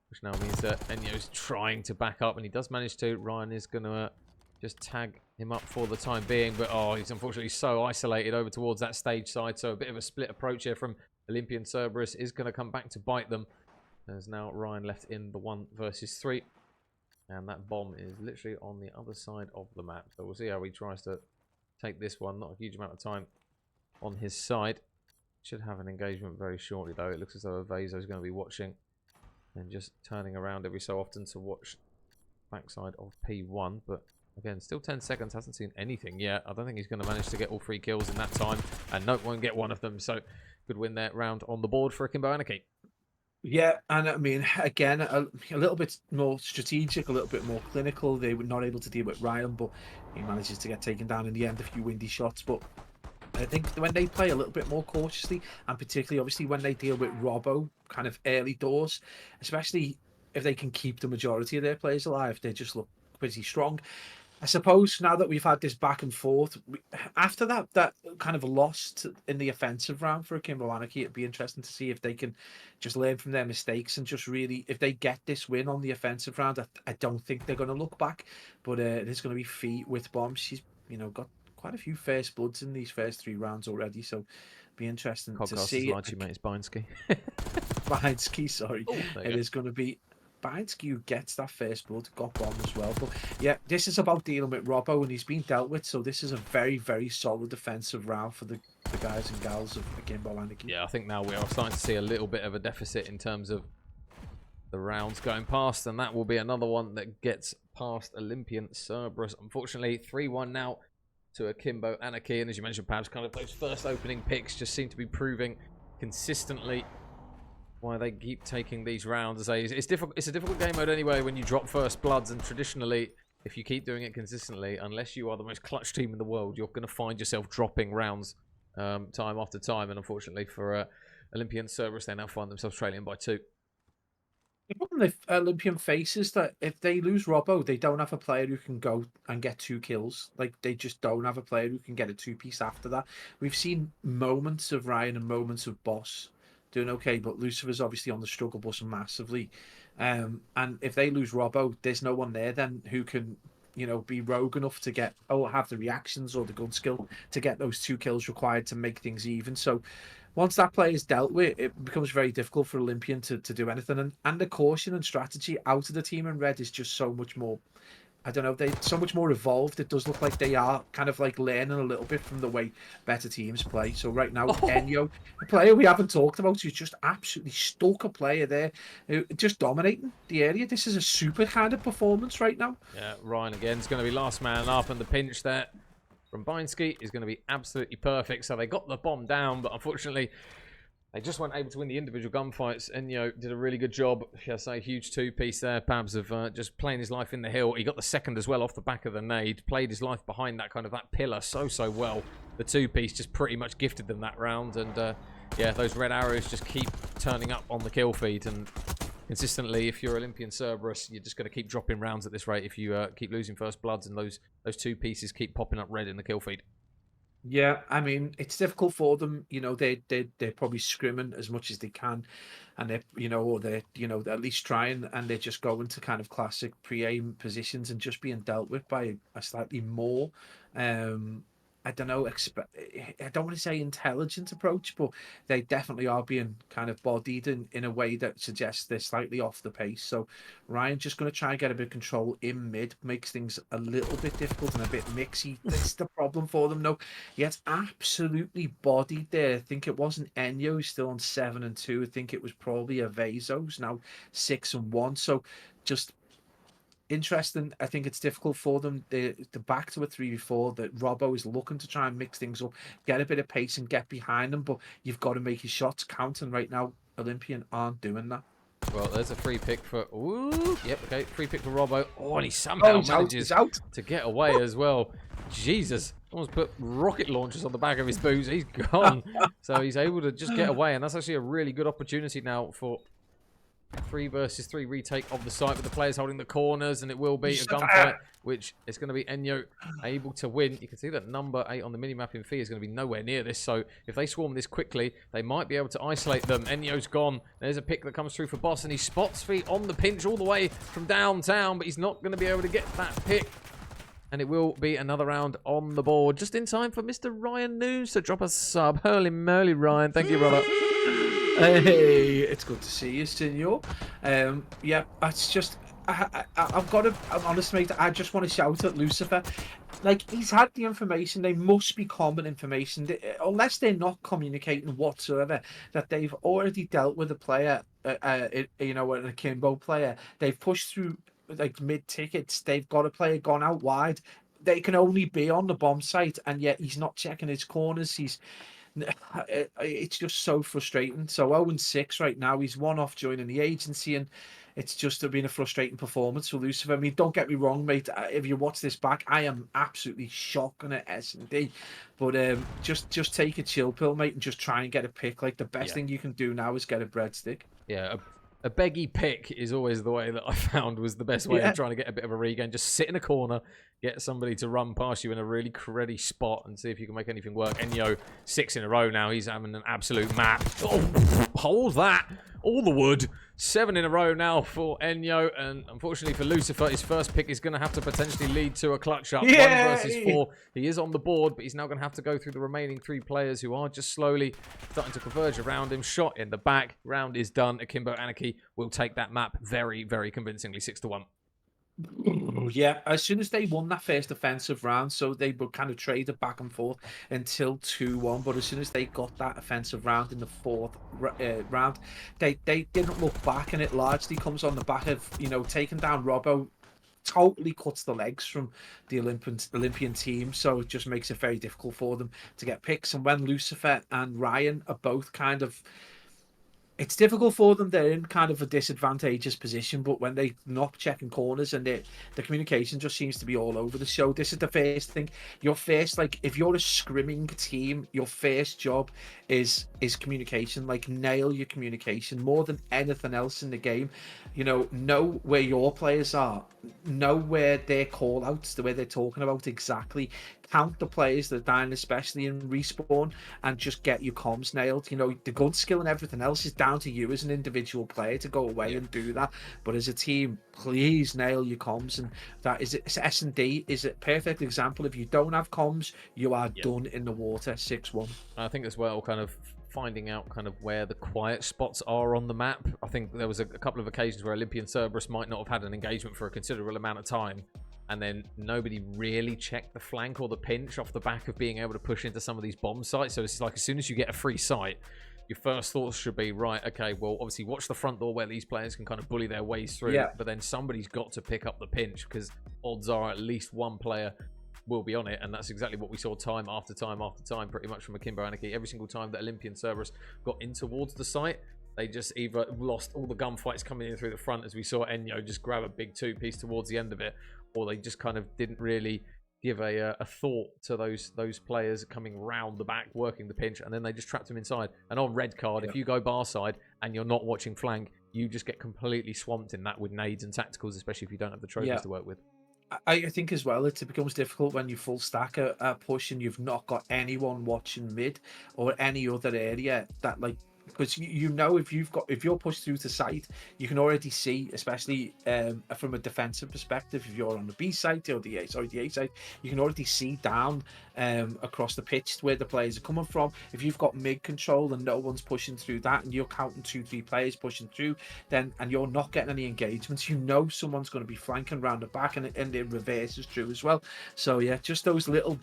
which now means that Enyo's trying to back up, and he does manage to. Ryan is going to just tag him up for the time being, but he's unfortunately so isolated over towards that stage side, so a bit of a split approach here from Olympian Cerberus is going to come back to bite them. There's now Ryan left in the 1 versus 3, and that bomb is literally on the other side of the map, so we'll see how he tries to take this one. Not a huge amount of time on his side. Should have an engagement very shortly, though. It looks as though Vezo is going to be watching and just turning around every so often to watch backside of P1, but again, still 10 seconds, hasn't seen anything yet. I don't think he's going to manage to get all 3 kills in that time. And nope, won't get one of them. So, good win there, round on the board for Akimbo Anarchy. Yeah, and I mean, again, a little bit more strategic, a little bit more clinical. They were not able to deal with Ryan, but he manages to get taken down in the end, a few windy shots. But I think when they play a little bit more cautiously, and particularly, obviously, when they deal with Robbo kind of early doors, especially if they can keep the majority of their players alive, they just look pretty strong. I suppose now that we've had this back and forth, after that kind of loss in the offensive round for Akimbo Anarchy, it'd be interesting to see if they can just learn from their mistakes and just really, if they get this win on the offensive round, I don't think they're going to look back. But there's going to be Fee with bombs. She's got quite a few first bloods in these first 3 rounds already, so it'd be interesting to see. Podcast is mate, it's Binesky. Binesky, sorry. Oh, it is going to be Binsky, who gets that first blood, got bomb as well. But yeah, this is about dealing with Robbo, and he's been dealt with. So this is a very, very solid defensive round for the guys and gals of Akimbo Anarchy. Yeah, I think now we are starting to see a little bit of a deficit in terms of the rounds going past, and that will be another one that gets past Olympian Cerberus. Unfortunately, 3-1 now to Akimbo Anarchy, and as you mentioned, perhaps kind of those first opening picks just seem to be proving consistently why they keep taking these rounds. It's difficult. It's a difficult game mode anyway when you drop first bloods, and traditionally, if you keep doing it consistently, unless you are the most clutch team in the world, you're going to find yourself dropping rounds time after time. And unfortunately for Olympian Cerberus, they now find themselves trailing by 2. The problem with Olympian face is that if they lose Robbo, they don't have a player who can go and get 2 kills. Like, they just don't have a player who can get a 2-piece after that. We've seen moments of Ryan and moments of Boss doing okay, but Lucifer's obviously on the struggle bus massively. And if they lose Robbo, there's no one there then who can, you know, be rogue enough to get, have the reactions or the gun skill to get those 2 kills required to make things even. So once that play is dealt with, it becomes very difficult for Olympian to do anything. And the caution and strategy out of the team in red is just so much more, I don't know, they're so much more evolved. It does look like they are kind of like learning a little bit from the way better teams play. So right now, Enyo, a player we haven't talked about, who's just absolutely stuck a player there, just dominating the area. This is a super kind of performance right now. Yeah, Ryan again is going to be last man up, and the pinch there from Binsky is going to be absolutely perfect. So they got the bomb down, but unfortunately, they just weren't able to win the individual gunfights. Enyo did a really good job. Shall I say, huge 2-piece there. Babs of just playing his life in the hill. He got the second as well off the back of the nade. Played his life behind that kind of that pillar so well. The 2-piece just pretty much gifted them that round. And yeah, those red arrows just keep turning up on the kill feed. And consistently, if you're Olympian Cerberus, you're just going to keep dropping rounds at this rate if you keep losing first bloods and those 2-pieces keep popping up red in the kill feed. Yeah, I mean, it's difficult for them. You know, they're probably scrimming as much as they can, and they're, you know, or they're, you know, at least trying, and they're just going to kind of classic pre-aim positions and just being dealt with by a slightly more, I don't know, I don't want to say intelligent approach, but they definitely are being kind of bodied in a way that suggests they're slightly off the pace. So Ryan's just going to try and get a bit of control in mid, makes things a little bit difficult and a bit mixy. That's the problem for them. No, he gets absolutely bodied there. I think it wasn't Enyo, who's still on 7 and 2. I think it was probably Avezo's now 6 and 1. So just interesting. I think it's difficult for them. They're back to a 3v4 that Robbo is looking to try and mix things up, get a bit of pace and get behind them, but you've got to make your shots count, and right now Olympian aren't doing that. Well, there's a free pick for... Ooh, yep, okay, free pick for Robbo. Oh, and he somehow manages to get away as well. Jesus, almost put rocket launchers on the back of his boots. He's gone. So he's able to just get away, and that's actually a really good opportunity now for 3 versus 3 retake of the site with the players holding the corners, and it will be a gunfight, which is going to be Enyo able to win. You can see that number 8 on the minimap in Fee is going to be nowhere near this, so if they swarm this quickly, they might be able to isolate them. Enyo's gone. There's a pick that comes through for Boss, and he spots Fee on the pinch all the way from downtown, but he's not going to be able to get that pick. And it will be another round on the board, just in time for Mr. Ryan News to drop a sub. Holy moly, Ryan. Thank you, brother. Hey, it's good to see you, senor. Yeah, that's just, I've got to, I'm honest, mate, I just want to shout at Lucifer. Like, he's had the information. They must be common information, unless they're not communicating whatsoever, that they've already dealt with a player, you know, an Akimbo player. They've pushed through, like, mid-tickets. They've got a player gone out wide. They can only be on the bomb site, and yet he's not checking his corners. It's just so frustrating. So 0-6 right now. He's 1 off joining the agency, and it's just been a frustrating performance for Lucifer. I mean, don't get me wrong, mate. If you watch this back, I am absolutely shocking at S&D. But just take a chill pill, mate, and just try and get a pick. Like, the best thing you can do now is get a breadstick. Yeah, a beggy pick is always the way that I found was the best way of trying to get a bit of a regain. Just sit in a corner, get somebody to run past you in a really cruddy spot and see if you can make anything work. Enyo, 6 in a row now. He's having an absolute map. Oh, hold that. All the wood. 7 in a row now for Enyo, and unfortunately for Lucifer, his first pick is going to have to potentially lead to a clutch up. 1 versus 4. He is on the board, but he's now going to have to go through the remaining 3 players who are just slowly starting to converge around him. Shot in the back. Round is done. Akimbo Anarchy will take that map very, very convincingly, 6-1. Yeah, as soon as they won that first offensive round, so they were kind of traded back and forth until 2-1. But as soon as they got that offensive round in the 4th round, they didn't look back, and it largely comes on the back of, you know, taking down Robbo. Totally cuts the legs from the Olympian team, so it just makes it very difficult for them to get picks. And when Lucifer and Ryan are both kind of, it's difficult for them. They're in kind of a disadvantageous position, but when they're not checking corners and the communication just seems to be all over the show. This is the first thing. Your first, like, if you're a scrimming team, your first job is communication. Like, nail your communication more than anything else in the game. You know where your players are, know where their call outs, the way they're talking about exactly. Count the players that are dying, especially in respawn, and just get your comms nailed. You know, the gun skill and everything else is down to you as an individual player to go away and do that. But as a team, please nail your comms. And that is it. S&D is a perfect example. If you don't have comms, you are done in the water. 6-1. I think as well, kind of finding out kind of where the quiet spots are on the map. I think there was a couple of occasions where Olympian Cerberus might not have had an engagement for a considerable amount of time, and then nobody really checked the flank or the pinch off the back of being able to push into some of these bomb sites. So it's like, as soon as you get a free site, your first thoughts should be, right, okay, well, obviously watch the front door where these players can kind of bully their ways through. But then somebody's got to pick up the pinch, because odds are at least one player will be on it. And that's exactly what we saw time after time after time, pretty much from Akimbo Anarchy. Every single time that Olympian Cerberus got in towards the site, they just either lost all the gunfights coming in through the front, as we saw Enyo just grab a big 2-piece towards the end of it, or they just kind of didn't really give a thought to those players coming round the back, working the pinch, and then they just trapped them inside. And on red card, if you go bar side and you're not watching flank, you just get completely swamped in that with nades and tacticals, especially if you don't have the trophies to work with. I think as well, it becomes difficult when you full stack a push and you've not got anyone watching mid or any other area that, like, because you know, if you're pushed through to site, you can already see, especially from a defensive perspective, if you're on the B site or the A site, you can already see down across the pitch where the players are coming from. If you've got mid control and no one's pushing through that, and you're counting 2-3 players pushing through, then and you're not getting any engagements, you know someone's going to be flanking around the back, and it reverses through as well. So yeah, just those little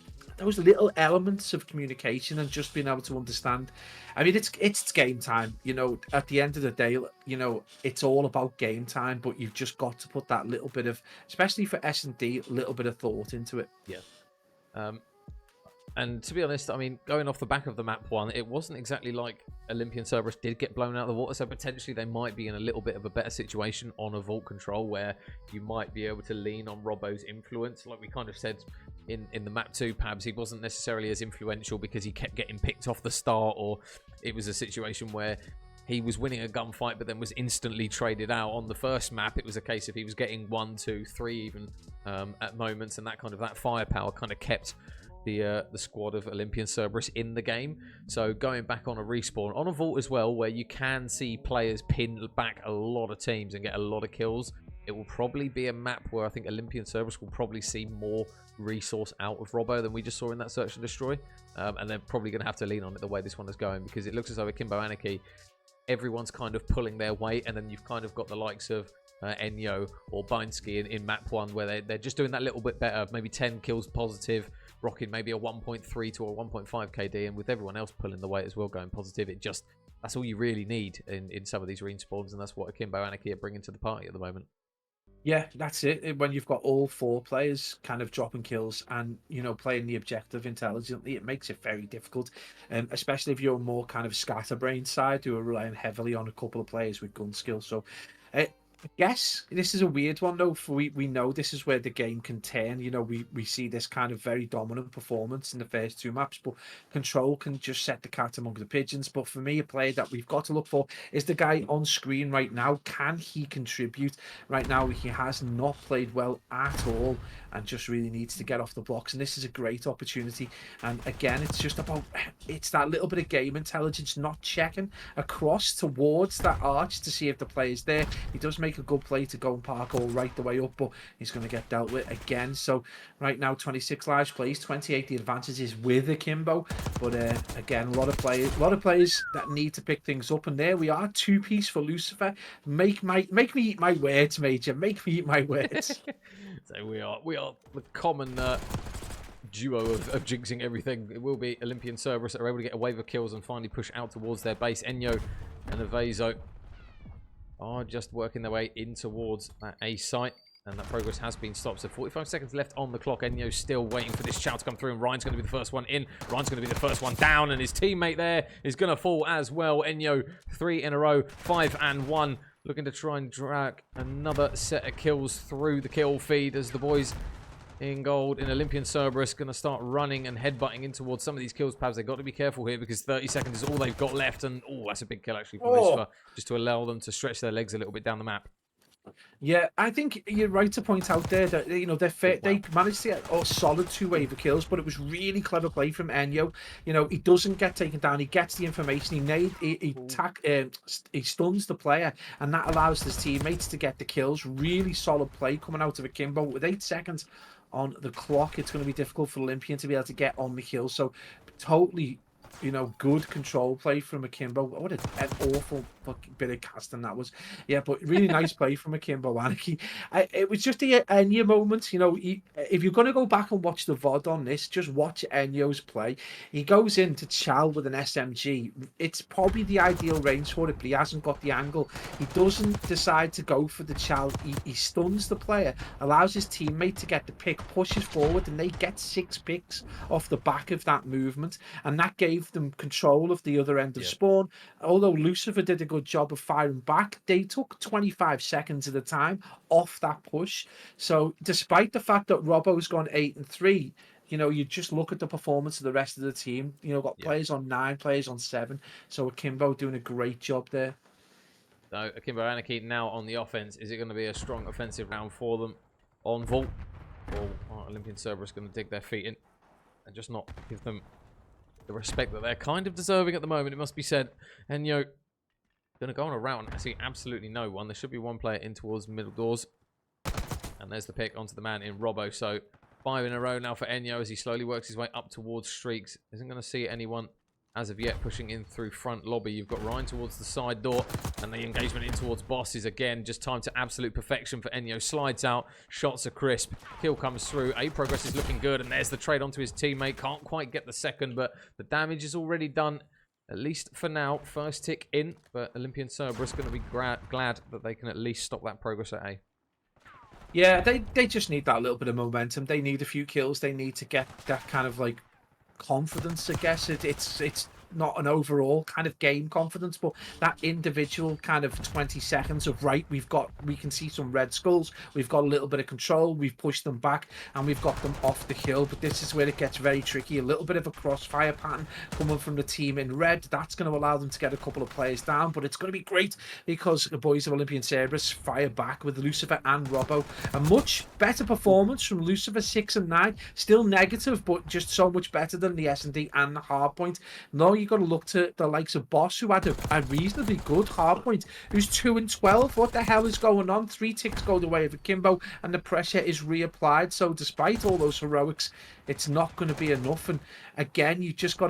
elements of communication and just being able to understand. I mean, it's game time. You know, at the end of the day, you know, it's all about game time. But you've just got to put that little bit of, especially for S&D, a little bit of thought into it. Yeah. And to be honest, I mean, going off the back of the map one, it wasn't exactly like Olympian Cerberus did get blown out of the water, so potentially they might be in a little bit of a better situation on a vault control, where you might be able to lean on Robbo's influence. Like we kind of said in the map 2, Pabs, he wasn't necessarily as influential because he kept getting picked off the start, or it was a situation where he was winning a gunfight but then was instantly traded out. On the first map, it was a case of he was getting 1, 2, 3 even at moments, and that firepower kind of kept the squad of Olympian Cerberus in the game. So going back on a respawn, on a vault as well, where you can see players pin back a lot of teams and get a lot of kills, it will probably be a map where I think Olympian Cerberus will probably see more resource out of Robbo than we just saw in that Search and Destroy. And they're probably going to have to lean on it the way this one is going, because it looks as though Akimbo Anarchy, everyone's kind of pulling their weight, and then you've kind of got the likes of Enyo or Binesky in map 1, where they're just doing that little bit better, maybe 10 kills positive, rocking maybe a 1.3 to a 1.5 KD, and with everyone else pulling the weight as well going positive, that's all you really need in some of these respawns, and that's what Akimbo Anarchy are bringing to the party at the moment. Yeah, that's it. When you've got all 4 players kind of dropping kills and, you know, playing the objective intelligently, it makes it very difficult. Especially if you're more kind of scatterbrain side, who are relying heavily on a couple of players with gun skills. So I guess this is a weird one though. For we know this is where the game can turn. You know, we see this kind of very dominant performance in the first two maps, but control can just set the cat among the pigeons. But for me, a player that we've got to look for is the guy on screen right now. Can he contribute? Right now, he has not played well at all, and just really needs to get off the blocks. And this is a great opportunity. And again, it's just about that little bit of game intelligence, not checking across towards that arch to see if the player's there. He does make a good play to go and park all right the way up, but he's going to get dealt with again. So right now, 26 lives plays, 28 the advantage is with Akimbo, but again, a lot of players that need to pick things up. And there we are, 2-piece for Lucifer. Make me eat my words, Major. Make me eat my words. So we are the common duo of jinxing everything. It will be Olympian Cerberus that are able to get a wave of kills and finally push out towards their base. Enyo and Avezo are just working their way in towards that A site, and that progress has been stopped. So 45 seconds left on the clock. Enyo's still waiting for this shout to come through, and Ryan's going to be the first one in. Ryan's going to be the first one down, and his teammate there is going to fall as well. Enyo, 3 in a row, 5 and 1. Looking to try and drag another set of kills through the kill feed as the boys in gold in Olympian Cerberus going to start running and headbutting in towards some of these kills. Pabs, they've got to be careful here because 30 seconds is all they've got left. And, oh, that's a big kill actually from Lucifer, just to allow them to stretch their legs a little bit down the map. Yeah, I think you're right to point out there that, you know, they managed to get a solid 2 wave of kills, but it was really clever play from Enyo. You know, he doesn't get taken down. He gets the information. He stuns the player, and that allows his teammates to get the kills. Really solid play coming out of Akimbo. With 8 seconds on the clock, it's going to be difficult for Olympian to be able to get on the kill. So totally, you know, good control play from Akimbo. What an awful fucking bit of casting that was. Yeah, but really nice play from Akimbo. Anarchy. It was just the Enyo moment. You know, if you're going to go back and watch the VOD on this, just watch Enyo's play. He goes in to Chal with an SMG. It's probably the ideal range for it, but he hasn't got the angle. He doesn't decide to go for the Chal. He stuns the player, allows his teammate to get the pick, pushes forward, and they get 6 picks off the back of that movement. And that gave them control of the other end of spawn. Although Lucifer did a good job of firing back, they took 25 seconds at a time off that push. So despite the fact that Robbo's gone 8 and 3, you know, you just look at the performance of the rest of the team. You know, got players on 9, players on 7. So Akimbo doing a great job there. So Akimbo Anarchy now on the offense. Is it going to be a strong offensive round for them on Vault, or are Olympian Cerberus going to dig their feet in and just not give them the respect that they're kind of deserving at the moment, it must be said? And going to go on a round. I see absolutely no one. There should be one player in towards middle doors. And there's the pick onto the man in Robbo. So 5 in a row now for Enyo as he slowly works his way up towards streaks. Isn't going to see anyone as of yet pushing in through front lobby. You've got Ryan towards the side door, and the engagement in towards boss is again just time to absolute perfection for Enyo. Slides out, shots are crisp, kill comes through. A progress is looking good, and there's the trade onto his teammate. Can't quite get the second, but the damage is already done, at least for now. First tick in, but Olympian Cerberus going to be glad that they can at least stop that progress at A. Yeah, they just need that little bit of momentum. They need a few kills. They need to get that kind of like confidence, I guess. It's not an overall kind of game confidence, but that individual kind of 20 seconds of we can see some red skulls, we've got a little bit of control, we've pushed them back, and we've got them off the hill. But this is where it gets very tricky. A little bit of a crossfire pattern coming from the team in red. That's going to allow them to get a couple of players down, but it's going to be great because the boys of Olympian Cerberus fire back with Lucifer and Robbo. A much better performance from Lucifer, 6 and 9, still negative, but just so much better than the S&D and the hardpoint. No, you've got to look to the likes of Boss, who had a reasonably good hardpoint, who's 2 and 12. What the hell is going on? 3 ticks go the way of Akimbo, and the pressure is reapplied. So despite all those heroics, it's not going to be enough. And again, you've got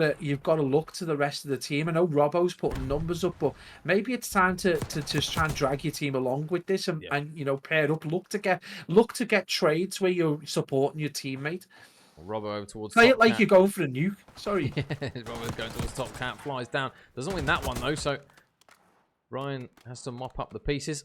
to look to the rest of the team. I know Robbo's putting numbers up, but maybe it's time to just try and drag your team along with this, and you know, pair up. Look to get trades where you're supporting your teammate. Robbo over towards play top it like cat. you're going for a nuke. Sorry. Robbo's going towards top cat, flies down. Doesn't win that one though, so Ryan has to mop up the pieces.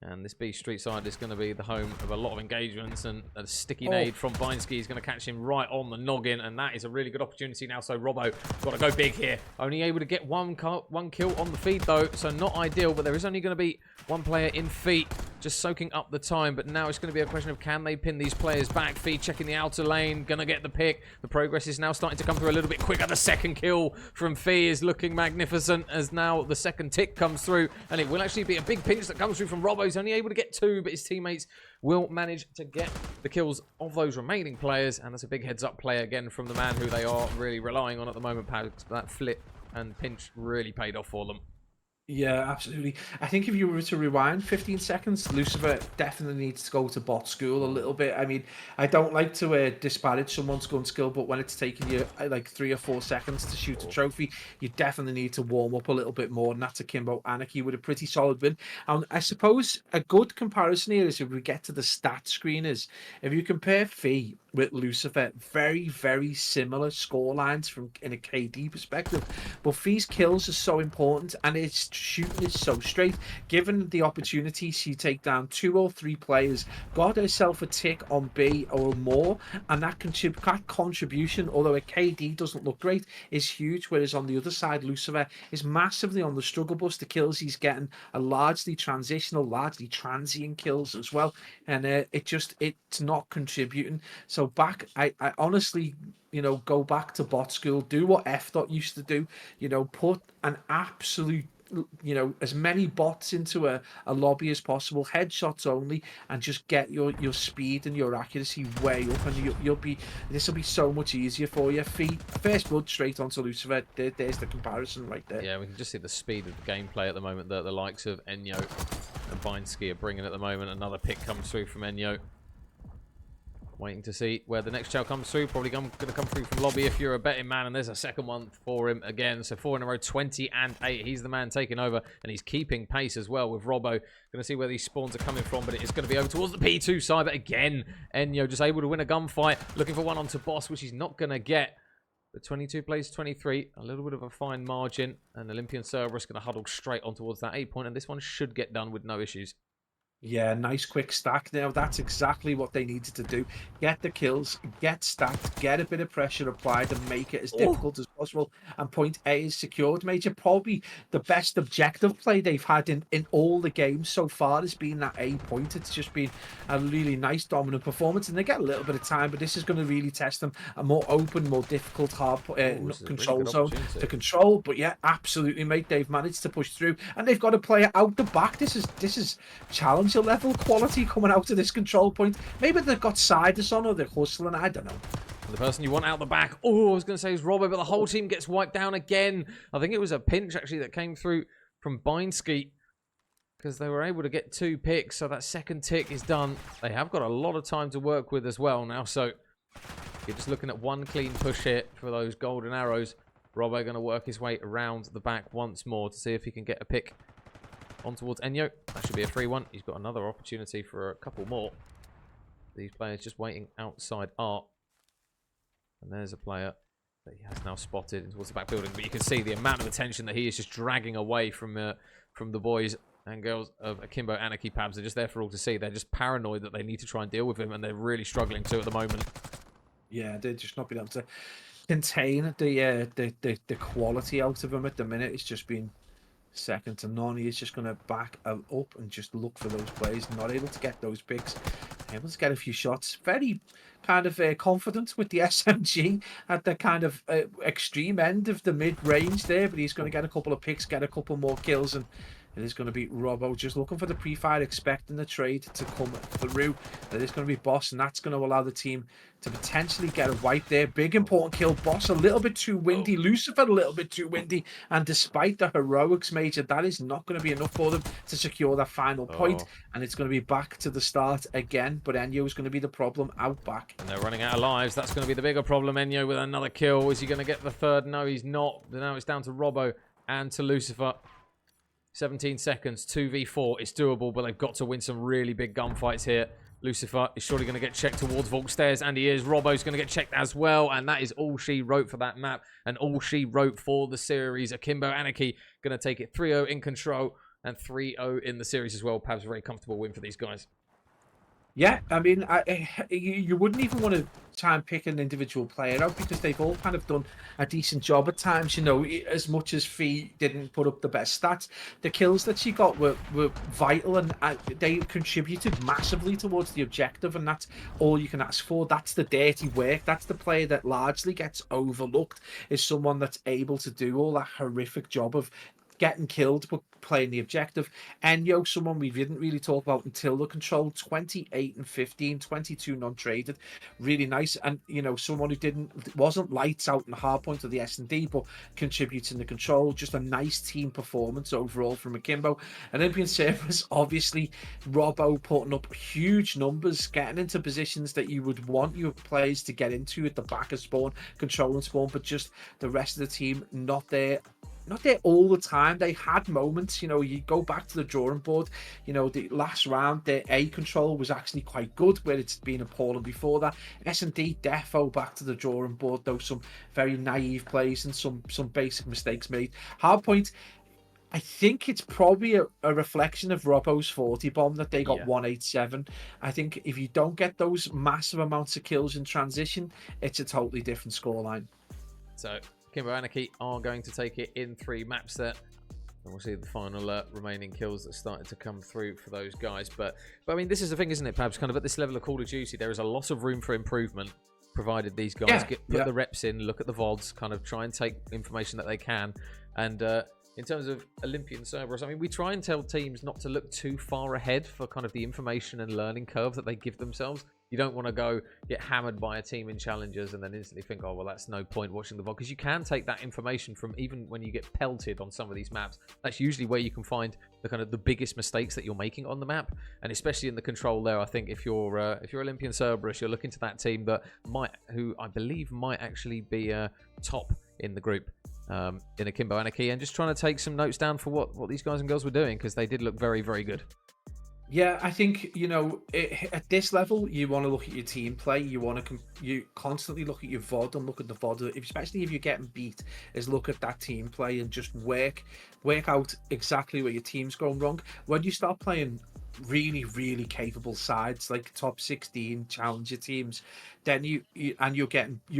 And this B Street side is going to be the home of a lot of engagements, and a sticky nade from Vinesky is going to catch him right on the noggin, and that is a really good opportunity now. So Robbo got to go big here. Only able to get one kill on the feed though, so not ideal, but there is only going to be one player in feet, just soaking up the time. But now it's going to be a question of can they pin these players back. Feed checking the outer lane, going to get the pick. The progress is now starting to come through a little bit quicker. The second kill from Fee is looking magnificent as now the second tick comes through, and it will actually be a big pinch that comes through from Robbo. He's only able to get 2, but his teammates will manage to get the kills of those remaining players, and that's a big heads up play again from the man who they are really relying on at the moment. That flip and pinch really paid off for them. Yeah, absolutely. I think if you were to rewind 15 seconds, Lucifer definitely needs to go to bot school a little bit. I mean, I don't like to disparage someone's gun skill, but when it's taking you like 3 or 4 seconds to shoot a trophy, you definitely need to warm up a little bit more. And that's Akimbo Anarchy with a pretty solid win. And I suppose a good comparison here is if we get to the stat screen is if you compare Fee with Lucifer, very, very similar score lines from in a KD perspective. But Fee's kills are so important, and its shooting is so straight. Given the opportunity, she take down 2 or 3 players, got herself a tick on B or more, and that contribution, although a KD doesn't look great, is huge. Whereas on the other side, Lucifer is massively on the struggle bus. The kills he's getting are largely transitional, largely transient kills as well, and it's not contributing. So I honestly, go back to bot school, do what F.Dot used to do, put an absolute, as many bots into a lobby as possible, headshots only, and just get your speed and your accuracy way up, and this will be so much easier for you. First blood straight onto Lucifer. There's the comparison right there. Yeah, we can just see the speed of the gameplay at the moment that the likes of Enyo and Vinesky are bringing at the moment. Another pick comes through from Enyo. Waiting to see where the next shell comes through. Probably going to come through from lobby if you're a betting man, and there's a second one for him again. So 4 in a row, 20 and 8. He's the man taking over, and he's keeping pace as well with Robbo. Going to see where these spawns are coming from, but it is going to be over towards the P2 side. But again, Enyo just able to win a gunfight, looking for one onto boss, which he's not going to get. But 22 plays 23, a little bit of a fine margin, and Olympian Cerberus going to huddle straight on towards that 8 point, and this one should get done with no issues. Yeah, nice quick stack. Now that's exactly what they needed to do. Get the kills, get stacked, get a bit of pressure applied, and make it as difficult as possible. And point A is secured. Major, probably the best objective play they've had in all the games so far has been that A point. It's just been a really nice dominant performance, and they get a little bit of time, but this is going to really test them. A more open, more difficult, hard control zone to control. But yeah, absolutely, mate. They've managed to push through, and they've got a player out the back. This is challenge level quality coming out of this control point. Maybe they've got siders on, or they're hustling, I don't know. The person you want out the back, I was going to say is Robbo, but the whole team gets wiped down again. I think it was a pinch actually that came through from Vinesky, because they were able to get 2 picks, so that second tick is done. They have got a lot of time to work with as well now, so you're just looking at one clean push hit for those golden arrows. Robbo going to work his way around the back once more to see if he can get a pick on towards Enyo. That should be a free one. He's got another opportunity for a couple more. These players just waiting outside Art. And there's a player that he has now spotted towards the back building. But you can see the amount of attention that he is just dragging away from the boys and girls of Akimbo Anarchy Pabs. They're just there for all to see. They're just paranoid that they need to try and deal with him, and they're really struggling to at the moment. Yeah, they're just not being able to contain the quality out of him at the minute. It's just been second to none. He's just going to back up and just look for those plays. Not able to get those picks. Able to get a few shots. Very kind of confident with the SMG at the kind of extreme end of the mid-range there. But he's going to get a couple of picks, get a couple more kills, and it is going to be Robbo just looking for the pre-fire, expecting the trade to come through. It is going to be Boss, and that's going to allow the team to potentially get a wipe there. Big important kill. Boss a little bit too windy. Lucifer a little bit too windy. And despite the heroics, Major, that is not going to be enough for them to secure that final point. And it's going to be back to the start again. But Enyo is going to be the problem out back. And they're running out of lives. That's going to be the bigger problem. Enyo with another kill. Is he going to get the third? No, he's not. Now it's down to Robbo and to Lucifer. 17 seconds, 2v4. It's doable, but they've got to win some really big gunfights here. Lucifer is surely going to get checked towards Vault Stairs, and he is. Robbo's going to get checked as well, and that is all she wrote for that map, and all she wrote for the series. Akimbo Anarchy going to take it 3-0 in control. and 3-0 in the series as well. Perhaps a very comfortable win for these guys. Yeah, I mean, you wouldn't even want to try and pick an individual player out because they've all kind of done a decent job at times. You know, as much as Fee didn't put up the best stats, the kills that she got were vital, and they contributed massively towards the objective, and that's all you can ask for. That's the dirty work. That's the player that largely gets overlooked, is someone that's able to do all that horrific job of getting killed but playing the objective. And someone we didn't really talk about until the control, 28 and 15, 22 non-traded, really nice. And someone who wasn't lights out in the hard point of the S&D, but contributes in the control. Just a nice team performance overall from Akimbo. Olympian Cerberus, obviously Robbo putting up huge numbers, getting into positions that you would want your players to get into at the back of spawn, controlling spawn, but just the rest of the team not there all the time. They had moments, you go back to the drawing board, the last round, their A control was actually quite good, where it's been appalling before that. S&D defo back to the drawing board, though some very naive plays and some basic mistakes made. Hardpoint, I think it's probably a reflection of Robbo's 40 bomb that they got 187. I think if you don't get those massive amounts of kills in transition, it's a totally different scoreline. So Akimbo Anarchy are going to take it in 3 maps there. And we'll see the final remaining kills that started to come through for those guys. But I mean, this is the thing, isn't it, Pabs? Kind of at this level of Call of Duty, there is a lot of room for improvement, provided these guys put the reps in, look at the VODs, kind of try and take information that they can. And in terms of Olympian Cerberus, I mean, we try and tell teams not to look too far ahead for kind of the information and learning curve that they give themselves. You don't want to go get hammered by a team in challenges and then instantly think, oh, well, that's no point watching the VOD, because you can take that information from even when you get pelted on some of these maps. That's usually where you can find the kind of the biggest mistakes that you're making on the map, and especially in the control there. I think if you're Olympian Cerberus, you're looking to that team that who I believe might actually be top in the group in Akimbo Anarchy, and just trying to take some notes down for what these guys and girls were doing, because they did look very, very good. Yeah, I think, at this level, you want to look at your team play. You constantly look at your VOD and look at the VOD, especially if you're getting beat, is look at that team play and just work out exactly where your team's going wrong. When you start playing really, really capable sides like top 16 challenger teams, then you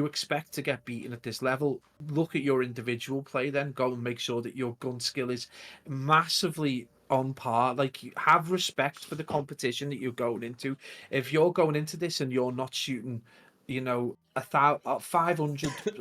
expect to get beaten at this level. Look at your individual play, then go and make sure that your gun skill is massively on par. Like, you have respect for the competition that you're going into. If you're going into this and you're not shooting 500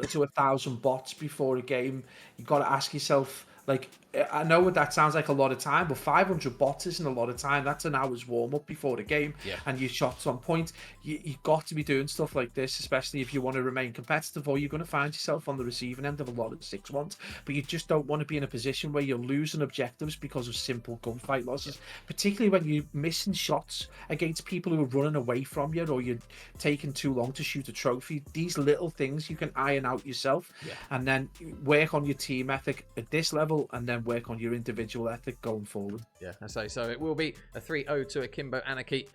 to 1,000 bots before a game, you got to ask yourself, like, I know that sounds like a lot of time, but 500 bots isn't a lot of time. That's an hour's warm-up before the game, and your shots on point. You got to be doing stuff like this, especially if you want to remain competitive, or you're going to find yourself on the receiving end of a lot of 6-1s. But you just don't want to be in a position where you're losing objectives because of simple gunfight losses, particularly when you're missing shots against people who are running away from you, or you're taking too long to shoot a trophy. These little things you can iron out yourself, and then work on your team ethic at this level, and then work on your individual ethic going forward. Yeah, I say so. It will be a 3-0 to Akimbo Anarchy.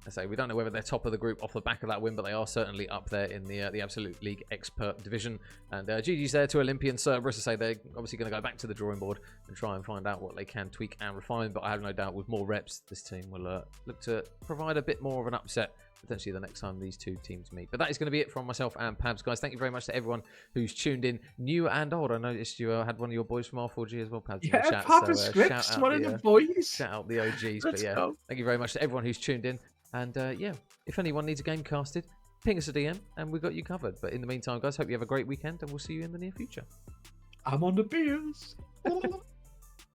I say we don't know whether they're top of the group off the back of that win, but they are certainly up there in the Absolute League Expert division. And GG's there to Olympian Cerberus. I say they're obviously going to go back to the drawing board and try and find out what they can tweak and refine. But I have no doubt with more reps, this team will look to provide a bit more of an upset potentially the next time these two teams meet. But that is going to be it from myself and Pabs, guys. Thank you very much to everyone who's tuned in, new and old. I noticed you had one of your boys from R4G as well, Pabs. Yeah, Papa Scripts, one of the boys. Shout out the OGs. But yeah, thank you very much to everyone who's tuned in. And yeah, if anyone needs a game casted, ping us a DM and we've got you covered. But in the meantime, guys, hope you have a great weekend and we'll see you in the near future. I'm on the beers.